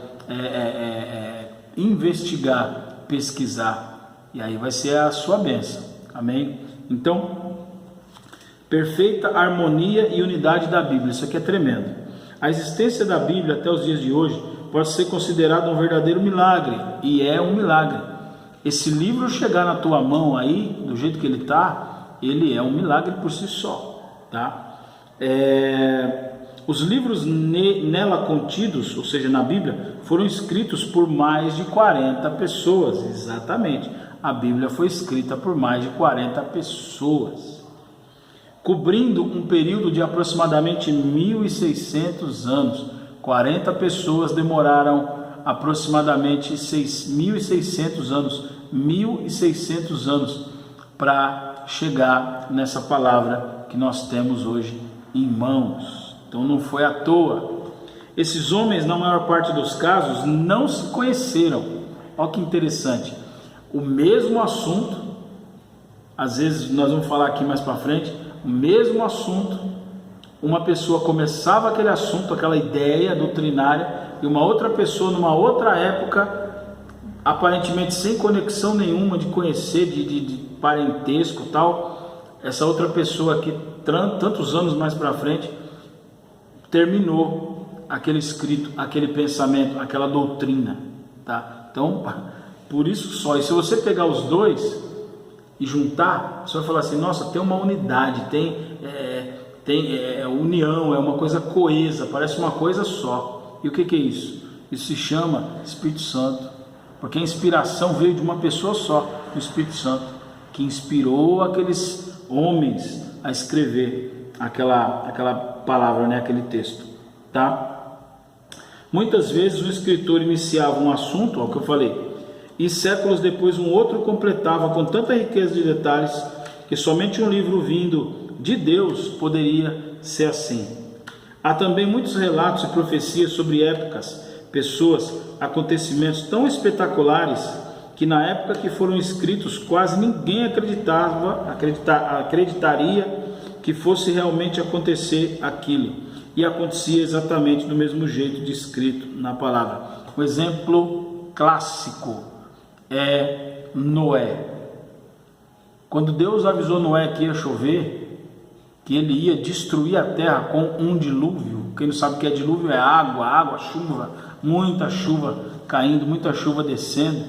Speaker 1: investigar, pesquisar, e aí vai ser a sua bênção, amém? Então, perfeita harmonia e unidade da Bíblia, isso aqui é tremendo. A existência da Bíblia até os dias de hoje pode ser considerada um verdadeiro milagre, e é um milagre. Esse livro chegar na tua mão aí, do jeito que ele está, ele é um milagre por si só, tá? Os livros nela contidos, ou seja, na Bíblia, foram escritos por mais de 40 pessoas, exatamente. A Bíblia foi escrita por mais de 40 pessoas, cobrindo um período de aproximadamente 1.600 anos. 40 pessoas demoraram aproximadamente 1.600 anos, 1.600 anos para chegar nessa palavra que nós temos hoje em mãos. Então não foi à toa. Esses homens, na maior parte dos casos, não se conheceram. Olha que interessante. O mesmo assunto, às vezes nós vamos falar aqui mais para frente, o mesmo assunto, uma pessoa começava aquele assunto, aquela ideia doutrinária, e uma outra pessoa numa outra época, aparentemente sem conexão nenhuma de conhecer, de parentesco e tal, essa outra pessoa aqui, tantos anos mais para frente, terminou aquele escrito, aquele pensamento, aquela doutrina, tá? Então, por isso só, e se você pegar os dois e juntar, você vai falar assim, nossa, tem uma unidade, tem união, é uma coisa coesa, parece uma coisa só. E o que é isso? Isso se chama Espírito Santo, porque a inspiração veio de uma pessoa só, o Espírito Santo, que inspirou aqueles homens a escrever aquela palavra, né, aquele texto, tá? Muitas vezes o escritor iniciava um assunto, ó, que eu falei, e séculos depois um outro completava com tanta riqueza de detalhes que somente um livro vindo de Deus poderia ser assim. Há também muitos relatos e profecias sobre épocas, pessoas, acontecimentos tão espetaculares que na época que foram escritos quase ninguém acreditaria que fosse realmente acontecer aquilo, e acontecia exatamente do mesmo jeito descrito na palavra. Um exemplo clássico é Noé. Quando Deus avisou Noé que ia chover, que ele ia destruir a terra com um dilúvio. Quem não sabe o que é dilúvio é água, chuva, muita chuva caindo, muita chuva descendo.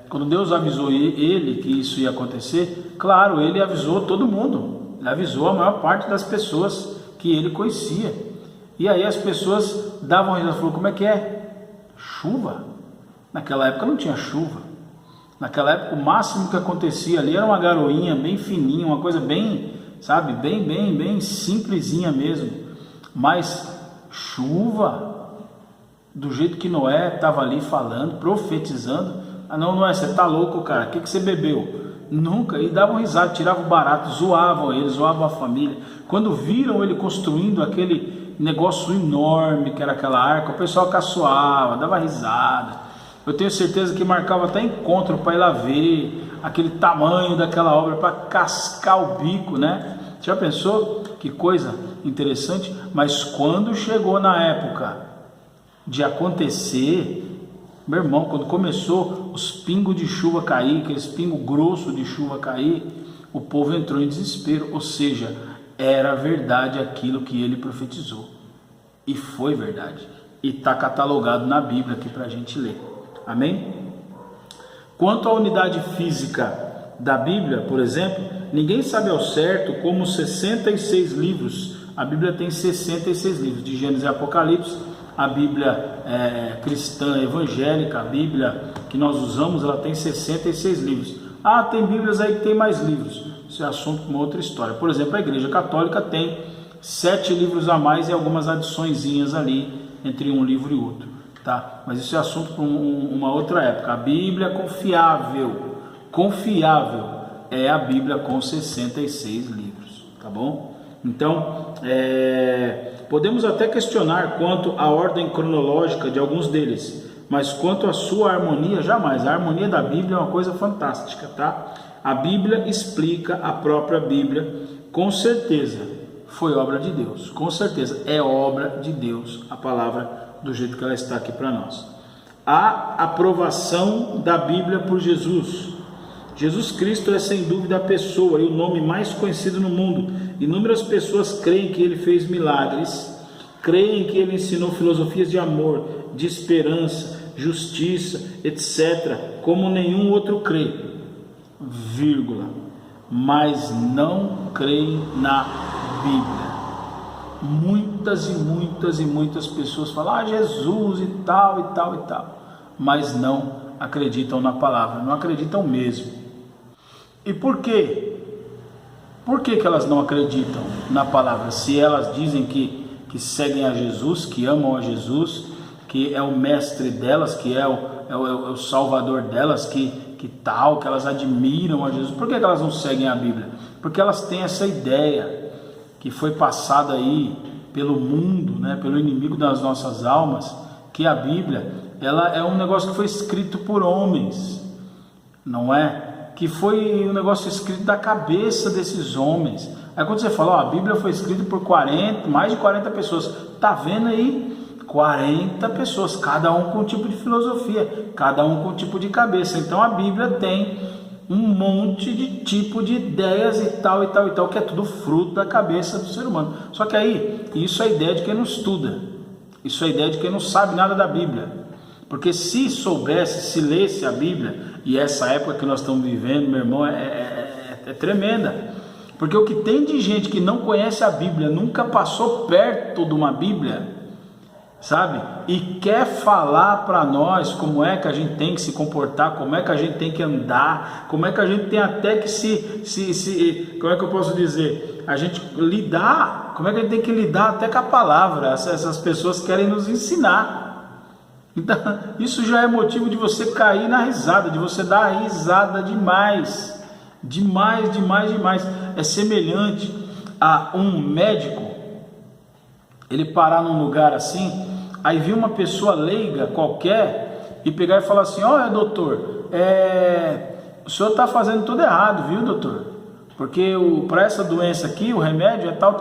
Speaker 1: Quando Deus avisou ele que isso ia acontecer, claro, ele avisou todo mundo, ele avisou a maior parte das pessoas que ele conhecia. E aí as pessoas davam risada, falou: como é que é? Chuva? Naquela época não tinha chuva. Naquela época o máximo que acontecia ali era uma garoinha bem fininha, uma coisa bem, sabe, bem simplesinha mesmo. Mas chuva, do jeito que Noé estava ali falando, profetizando. Ah não, Noé, você tá louco, cara, o que você bebeu? Nunca. E davam risada, tiravam barato, zoavam ele, zoavam a família. Quando viram ele construindo aquele negócio enorme que era aquela arca, o pessoal caçoava, dava risada. Eu tenho certeza que marcava até encontro para ir lá ver aquele tamanho daquela obra, para cascar o bico, né? Já pensou? Que coisa interessante. Mas quando chegou na época de acontecer, meu irmão, quando começou os pingos de chuva cair, aqueles pingos grossos de chuva cair, o povo entrou em desespero. Ou seja, era verdade aquilo que ele profetizou. E foi verdade. E está catalogado na Bíblia aqui para a gente ler. Amém? Quanto à unidade física da Bíblia, por exemplo, ninguém sabe ao certo como 66 livros. A Bíblia tem 66 livros, de Gênesis e Apocalipse. A Bíblia cristã evangélica, a Bíblia que nós usamos, ela tem 66 livros. Ah, tem Bíblias aí que tem mais livros. Isso é assunto para uma outra história. Por exemplo, a Igreja Católica tem 7 livros a mais e algumas adiçõezinhas ali entre um livro e outro, tá? Mas isso é assunto para uma outra época. A Bíblia confiável é a Bíblia com 66 livros, tá bom? Então, podemos até questionar quanto à ordem cronológica de alguns deles, mas quanto à sua harmonia, jamais. A harmonia da Bíblia é uma coisa fantástica, tá? A Bíblia explica a própria Bíblia, com certeza foi obra de Deus, com certeza é obra de Deus a palavra do jeito que ela está aqui para nós. A aprovação da Bíblia por Jesus. Jesus Cristo é sem dúvida a pessoa e o nome mais conhecido no mundo. Inúmeras pessoas creem que ele fez milagres, creem que ele ensinou filosofias de amor, de esperança, justiça, etc., como nenhum outro crê, mas não creem na Bíblia. Muitas pessoas falam: Jesus e tal, mas não acreditam na palavra, não acreditam mesmo. E por quê? Por que elas não acreditam na palavra? Se elas dizem que seguem a Jesus, que amam a Jesus, que é o mestre delas, que é o salvador delas, que elas admiram a Jesus, por que elas não seguem a Bíblia? Porque elas têm essa ideia que foi passada aí pelo mundo, né, pelo inimigo das nossas almas, que a Bíblia, ela é um negócio que foi escrito por homens, não é? Que foi um negócio escrito da cabeça desses homens. Aí quando você fala, a Bíblia foi escrita por mais de 40 pessoas, tá vendo aí? 40 pessoas, cada um com um tipo de filosofia, cada um com um tipo de cabeça. Então a Bíblia tem um monte de tipo de ideias e tal, que é tudo fruto da cabeça do ser humano. Só que aí, isso é ideia de quem não estuda, isso é ideia de quem não sabe nada da Bíblia. Porque se soubesse, se lesse a Bíblia, e essa época que nós estamos vivendo, meu irmão, é tremenda. Porque o que tem de gente que não conhece a Bíblia, nunca passou perto de uma Bíblia, sabe? E quer falar para nós como é que a gente tem que se comportar, como é que a gente tem que andar, como é que a gente tem até que como é que eu posso dizer? A gente lidar, como é que a gente tem que lidar até com a palavra. Essas pessoas querem nos ensinar. Então, isso já é motivo de você cair na risada, de você dar risada demais. É semelhante a um médico, ele parar num lugar assim, aí vir uma pessoa leiga qualquer e pegar e falar assim: olha, doutor, o senhor está fazendo tudo errado, viu, doutor? Porque para essa doença aqui, o remédio é tal.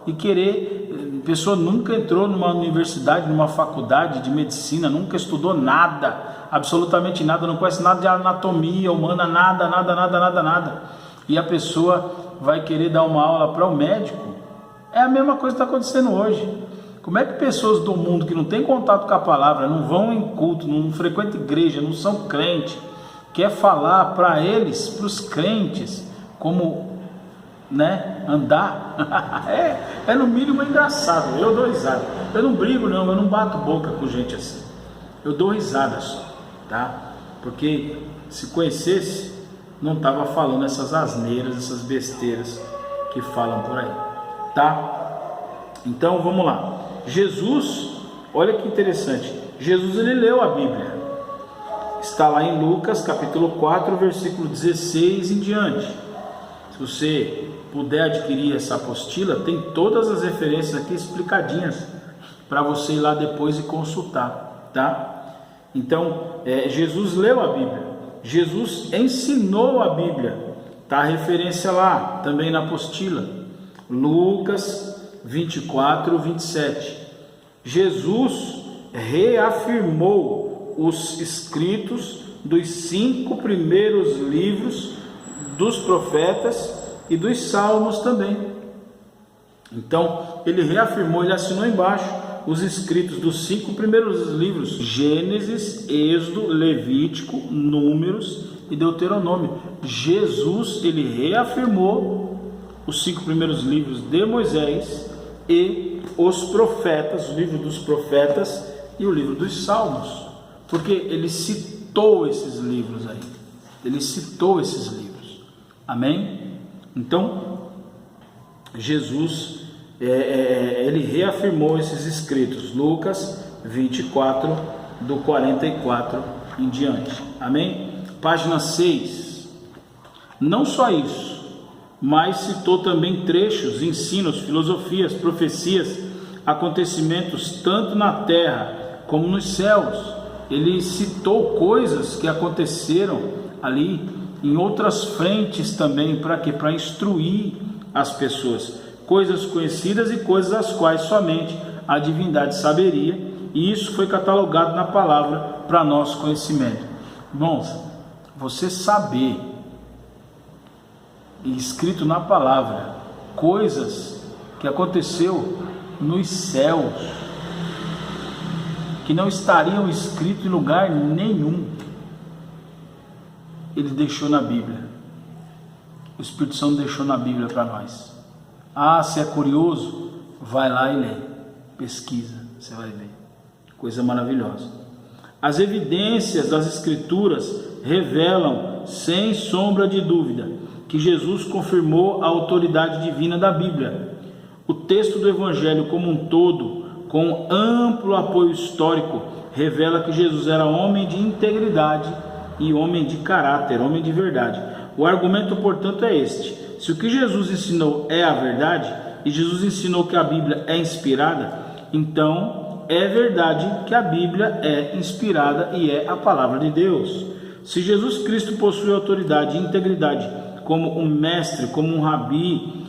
Speaker 1: E querer, a pessoa nunca entrou numa universidade, numa faculdade de medicina, nunca estudou nada, absolutamente nada, não conhece nada de anatomia humana, nada. e a pessoa vai querer dar uma aula para o médico. É a mesma coisa que está acontecendo hoje. Como é que pessoas do mundo que não têm contato com a palavra, não vão em culto, não frequentam igreja, não são crentes, quer falar para eles, para os crentes, como, andar? é no mínimo engraçado. Eu dou risada. Eu não brigo não, eu não bato boca com gente assim. Eu dou risada só, tá? Porque se conhecesse, não estava falando essas asneiras, essas besteiras que falam por aí, tá? Então vamos lá. Jesus, olha que interessante, Jesus ele leu a Bíblia, está lá em Lucas capítulo 4, versículo 16 em diante. Se você puder adquirir essa apostila, tem todas as referências aqui explicadinhas, para você ir lá depois e consultar, tá? Então, Jesus leu a Bíblia, Jesus ensinou a Bíblia, tá a referência lá, também na apostila, Lucas 24, 27. Jesus reafirmou os escritos dos 5 primeiros livros dos profetas e dos salmos também. Então, ele reafirmou, ele assinou embaixo os escritos dos 5 primeiros livros: Gênesis, Êxodo, Levítico, Números e Deuteronômio. Jesus, ele reafirmou os 5 primeiros livros de Moisés e os profetas, o livro dos profetas e o livro dos salmos, porque ele citou esses livros aí, ele citou esses livros, amém? Então, Jesus, ele reafirmou esses escritos, Lucas 24, do 44 em diante, amém? Página 6, não só isso, mas citou também trechos, ensinos, filosofias, profecias, acontecimentos tanto na terra como nos céus. Ele citou coisas que aconteceram ali em outras frentes também, para quê? Para instruir as pessoas, coisas conhecidas e coisas as quais somente a divindade saberia, e isso foi catalogado na palavra para nosso conhecimento. Irmãos, você saber, escrito na palavra, coisas que aconteceu nos céus, que não estariam escritos em lugar nenhum, ele deixou na Bíblia. O Espírito Santo deixou na Bíblia para nós. Se é curioso, vai lá e lê, pesquisa, você vai ver, coisa maravilhosa. As evidências das Escrituras revelam, sem sombra de dúvida, que Jesus confirmou a autoridade divina da Bíblia. O texto do Evangelho como um todo, com amplo apoio histórico, revela que Jesus era homem de integridade e homem de caráter, homem de verdade. O argumento, portanto, é este: se o que Jesus ensinou é a verdade, e Jesus ensinou que a Bíblia é inspirada, então é verdade que a Bíblia é inspirada e é a palavra de Deus. Se Jesus Cristo possui autoridade e integridade como um mestre, como um rabi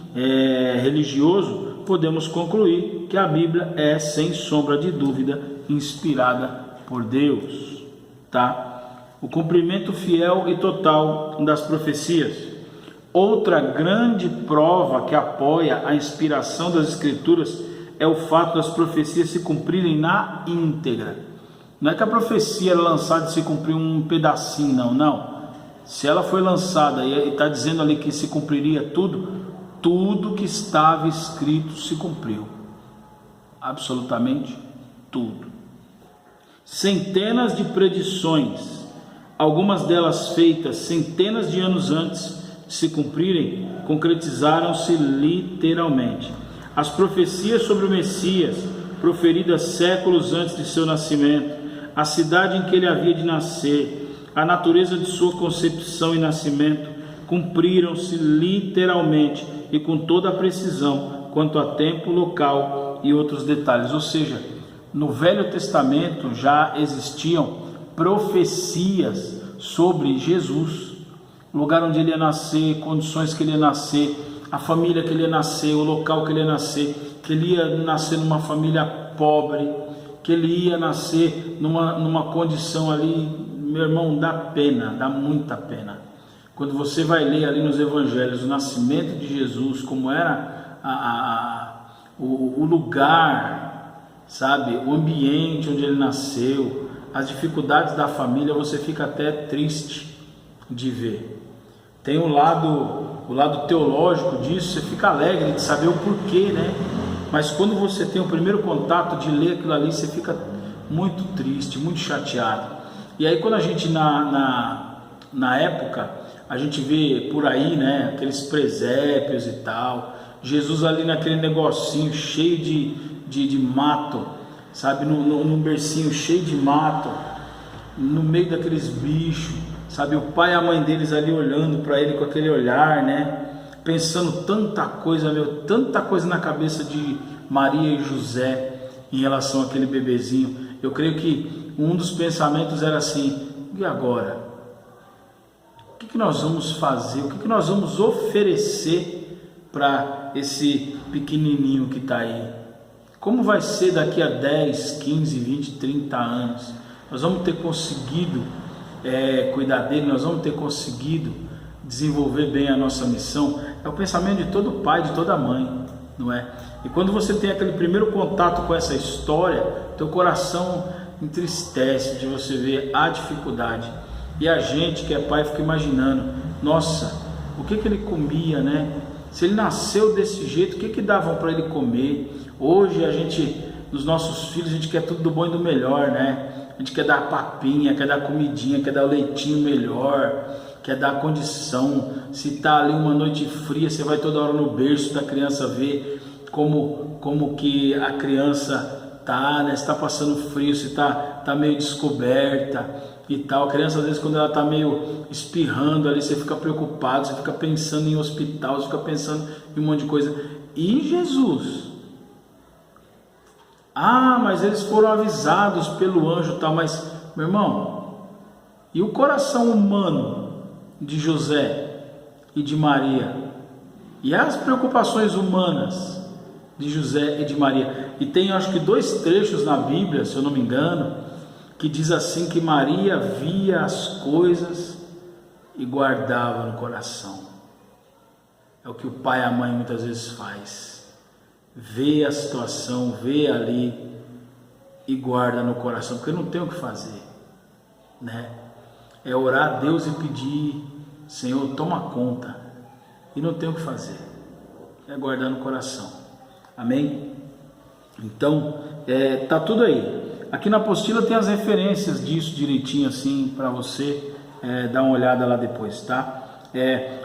Speaker 1: religioso, podemos concluir que a Bíblia é, sem sombra de dúvida, inspirada por Deus, tá? O cumprimento fiel e total das profecias. Outra grande prova que apoia a inspiração das Escrituras é o fato das profecias se cumprirem na íntegra. Não é que a profecia é lançada e se cumpriu um pedacinho, não. Se ela foi lançada e está dizendo ali que se cumpriria tudo que estava escrito se cumpriu. Absolutamente tudo. Centenas de predições, algumas delas feitas centenas de anos antes de se cumprirem, concretizaram-se literalmente. As profecias sobre o Messias, proferidas séculos antes de seu nascimento, a cidade em que ele havia de nascer, a natureza de sua concepção e nascimento, cumpriram-se literalmente e com toda a precisão quanto a tempo, local e outros detalhes. Ou seja, no Velho Testamento já existiam profecias sobre Jesus, o lugar onde ele ia nascer, condições que ele ia nascer, a família que ele ia nascer, o local que ele ia nascer, que ele ia nascer numa família pobre, que ele ia nascer numa condição ali, meu irmão, dá pena, dá muita pena. Quando você vai ler ali nos evangelhos o nascimento de Jesus, como era o lugar, sabe, o ambiente onde ele nasceu, as dificuldades da família, você fica até triste de ver. Tem o lado teológico disso, você fica alegre de saber o porquê, né? Mas quando você tem o primeiro contato de ler aquilo ali, você fica muito triste, muito chateado. E aí quando a gente na época, a gente vê por aí, né, aqueles presépios e tal, Jesus ali naquele negocinho cheio de mato, sabe, num bercinho cheio de mato, no meio daqueles bichos, sabe, o pai e a mãe deles ali olhando para ele com aquele olhar, né, pensando tanta coisa na cabeça de Maria e José em relação àquele bebezinho. Eu creio que um dos pensamentos era assim: e agora? O que nós vamos fazer? O que nós vamos oferecer para esse pequenininho que está aí? Como vai ser daqui a 10, 15, 20, 30 anos? Nós vamos ter conseguido cuidar dele? Nós vamos ter conseguido desenvolver bem a nossa missão? É o pensamento de todo pai, de toda mãe, não é? E quando você tem aquele primeiro contato com essa história, teu coração entristece de você ver a dificuldade. E a gente que é pai fica imaginando: nossa, o que ele comia, né? Se ele nasceu desse jeito, o que davam para ele comer? Hoje a gente, nos nossos filhos, a gente quer tudo do bom e do melhor, né? A gente quer dar papinha, quer dar comidinha, quer dar o leitinho melhor, quer dar condição. Se tá ali uma noite fria, você vai toda hora no berço da criança ver como que a criança tá, né? Se tá passando frio, se tá meio descoberta e tal. A criança, às vezes, quando ela tá meio espirrando ali, você fica preocupado, você fica pensando em hospital, você fica pensando em um monte de coisa. E Jesus? Ah, mas eles foram avisados pelo anjo e tal. Mas, meu irmão, e o coração humano de José e de Maria? E as preocupações humanas de José e de Maria? E tem, acho que 2 trechos na Bíblia, se eu não me engano, que diz assim, que Maria via as coisas e guardava no coração. É o que o pai e a mãe muitas vezes faz. Vê a situação, vê ali e guarda no coração, porque não tem o que fazer, né? É orar a Deus e pedir: Senhor, toma conta. E não tem o que fazer, é guardar no coração. Amém? Então, tá tudo aí. Aqui na apostila tem as referências disso direitinho assim, para você dar uma olhada lá depois, tá?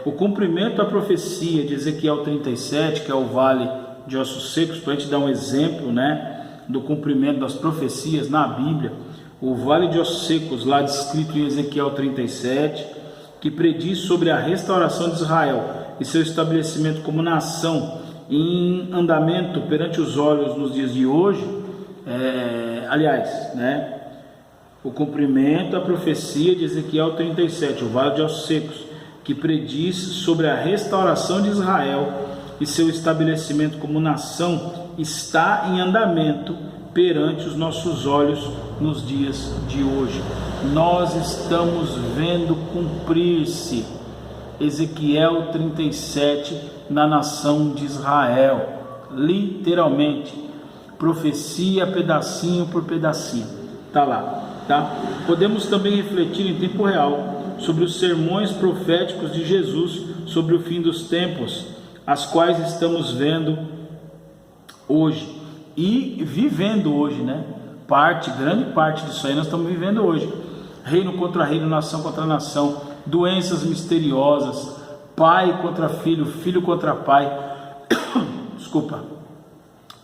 Speaker 1: O cumprimento da profecia de Ezequiel 37, que é o vale de ossos secos, para a gente dar um exemplo, né, do cumprimento das profecias na Bíblia. O vale de ossos secos, lá descrito em Ezequiel 37, que prediz sobre a restauração de Israel e seu estabelecimento como nação em andamento perante os olhos nos dias de hoje. Aliás, né, o cumprimento da profecia de Ezequiel 37, o vale de ossos secos, que prediz sobre a restauração de Israel e seu estabelecimento como nação, está em andamento perante os nossos olhos nos dias de hoje. Nós estamos vendo cumprir-se Ezequiel 37 na nação de Israel, literalmente, profecia pedacinho por pedacinho, tá lá, tá? Podemos também refletir em tempo real sobre os sermões proféticos de Jesus sobre o fim dos tempos, as quais estamos vendo hoje e vivendo hoje, né? Grande parte disso aí nós estamos vivendo hoje. Reino contra reino, nação contra nação, doenças misteriosas, pai contra filho, filho contra pai. Desculpa.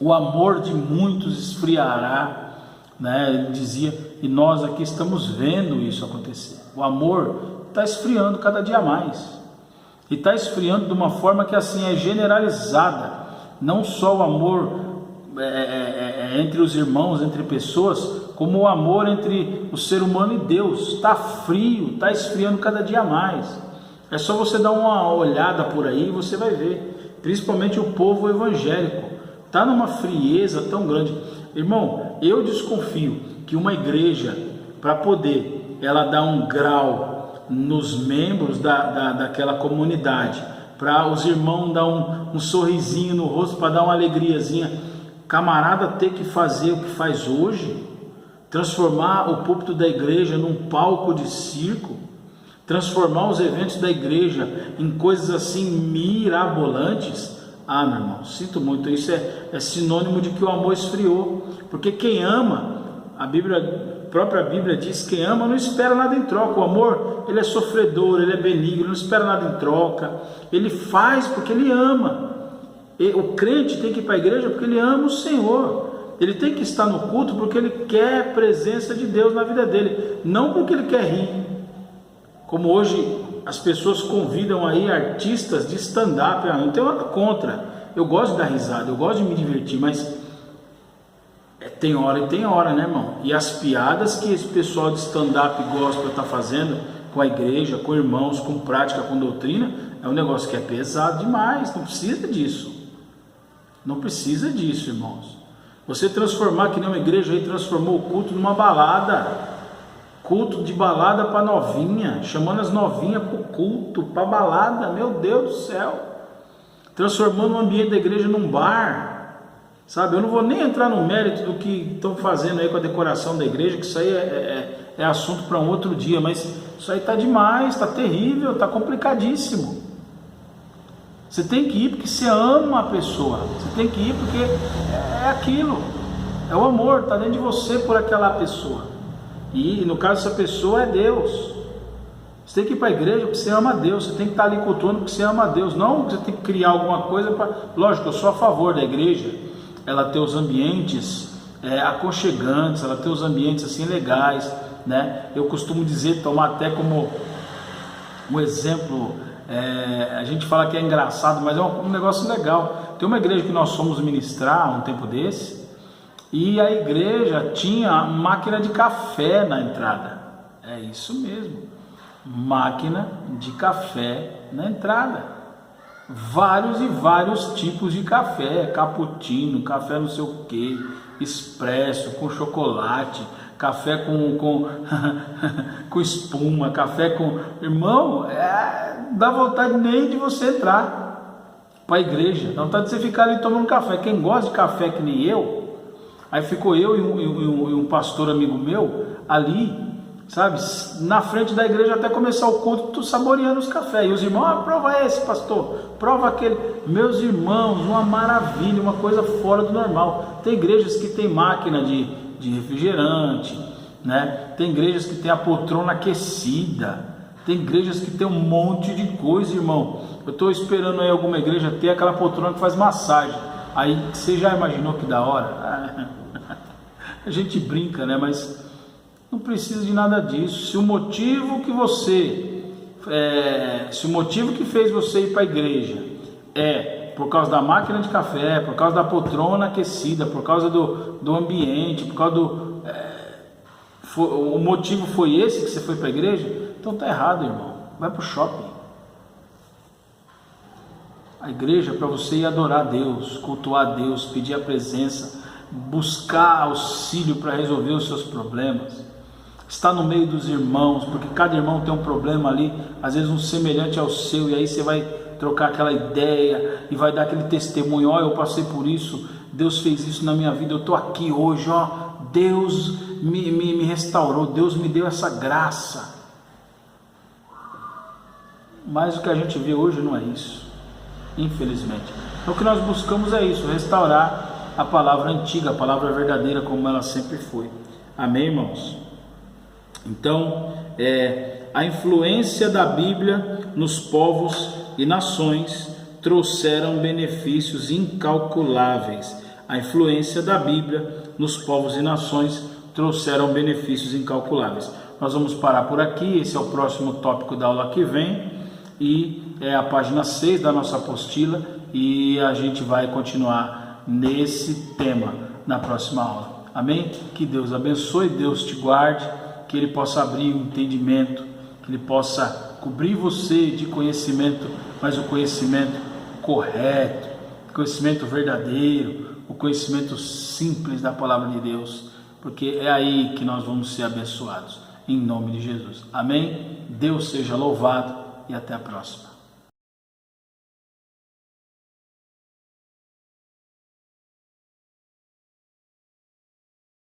Speaker 1: O amor de muitos esfriará, né? Ele dizia, e nós aqui estamos vendo isso acontecer. O amor está esfriando cada dia mais. E está esfriando de uma forma que assim é generalizada. Não só o amor entre os irmãos, entre pessoas, como o amor entre o ser humano e Deus. Está frio, está esfriando cada dia mais. É só você dar uma olhada por aí e você vai ver. Principalmente o povo evangélico. Está numa frieza tão grande. Irmão, eu desconfio que uma igreja, para poder ela dar um grau nos membros daquela comunidade, para os irmãos dar um sorrisinho no rosto, para dar uma alegriazinha. Camarada ter que fazer o que faz hoje, transformar o púlpito da igreja num palco de circo, transformar os eventos da igreja em coisas assim mirabolantes. Ah, meu irmão, sinto muito, isso é sinônimo de que o amor esfriou, porque quem ama, a própria Bíblia diz, quem ama não espera nada em troca. O amor, ele é sofredor, ele é benigno, não espera nada em troca, ele faz porque ele ama. O crente tem que ir para a igreja porque ele ama o Senhor, ele tem que estar no culto porque ele quer a presença de Deus na vida dele, não porque ele quer rir, como hoje as pessoas convidam aí artistas de stand-up. Não tenho nada contra, eu gosto de dar risada, eu gosto de me divertir, mas tem hora e tem hora, né, irmão? E as piadas que esse pessoal de stand-up gospel está fazendo com a igreja, com irmãos, com prática, com doutrina, é um negócio que é pesado demais. Não precisa disso. Não precisa disso, irmãos. Você transformar, que nem uma igreja aí transformou o culto numa balada, culto de balada para novinha, chamando as novinhas para o culto, para balada, meu Deus do céu, transformando o ambiente da igreja num bar, sabe? Eu não vou nem entrar no mérito do que estão fazendo aí com a decoração da igreja, que isso aí é assunto para um outro dia, mas isso aí está demais, está terrível, está complicadíssimo. Você tem que ir porque você ama a pessoa, você tem que ir porque é aquilo, é o amor, está dentro de você por aquela pessoa, e no caso essa pessoa é Deus. Você tem que ir para a igreja porque você ama a Deus, você tem que estar ali cultuando porque você ama a Deus, não você tem que criar alguma coisa para... Lógico, eu sou a favor da igreja, ela ter os ambientes aconchegantes, ela ter os ambientes assim legais, né? Eu costumo dizer, tomar até como um exemplo, a gente fala que é engraçado, mas é um negócio legal. Tem uma igreja que nós fomos ministrar um tempo desse, e a igreja tinha máquina de café na entrada. É isso mesmo, máquina de café na entrada. Vários e vários tipos de café, cappuccino, café não sei o que, expresso, com chocolate, café com espuma, café com... Irmão, dá vontade nem de você entrar para a igreja, dá vontade de você ficar ali tomando café. Quem gosta de café que nem eu, aí ficou eu e um pastor amigo meu ali, sabe, na frente da igreja até começar o culto, saboreando os cafés, e os irmãos, prova esse pastor, prova aquele. Meus irmãos, uma maravilha, uma coisa fora do normal. Tem igrejas que tem máquina de refrigerante, né? Tem igrejas que tem a poltrona aquecida, tem igrejas que tem um monte de coisa, irmão. Eu estou esperando aí alguma igreja ter aquela poltrona que faz massagem, aí você já imaginou que da hora? A gente brinca, né, mas não precisa de nada disso. Se o motivo que fez você ir para a igreja é por causa da máquina de café, por causa da poltrona aquecida, por causa do ambiente, por causa o motivo foi esse que você foi para a igreja, então tá errado, irmão. Vai para o shopping. A igreja é para você ir adorar a Deus, cultuar a Deus, pedir a presença, buscar auxílio para resolver os seus problemas. Estar no meio dos irmãos, porque cada irmão tem um problema ali, às vezes um semelhante ao seu, e aí você vai trocar aquela ideia e vai dar aquele testemunho: ó, eu passei por isso, Deus fez isso na minha vida, eu estou aqui hoje, ó, Deus me restaurou, Deus me deu essa graça. Mas o que a gente vê hoje não é isso, infelizmente. Então o que nós buscamos é isso, restaurar a palavra antiga, a palavra verdadeira como ela sempre foi. Amém, irmãos? Então, a influência da Bíblia nos povos e nações trouxeram benefícios incalculáveis. A influência da Bíblia nos povos e nações trouxeram benefícios incalculáveis. Nós vamos parar por aqui, esse é o próximo tópico da aula que vem, e é a página 6 da nossa apostila, e a gente vai continuar nesse tema na próxima aula. Amém? Que Deus abençoe, Deus te guarde, que Ele possa abrir o entendimento, que Ele possa cobrir você de conhecimento, mas o conhecimento correto, o conhecimento verdadeiro, o conhecimento simples da palavra de Deus, porque é aí que nós vamos ser abençoados. em nome de Jesus. Amém? Deus seja louvado e até a próxima.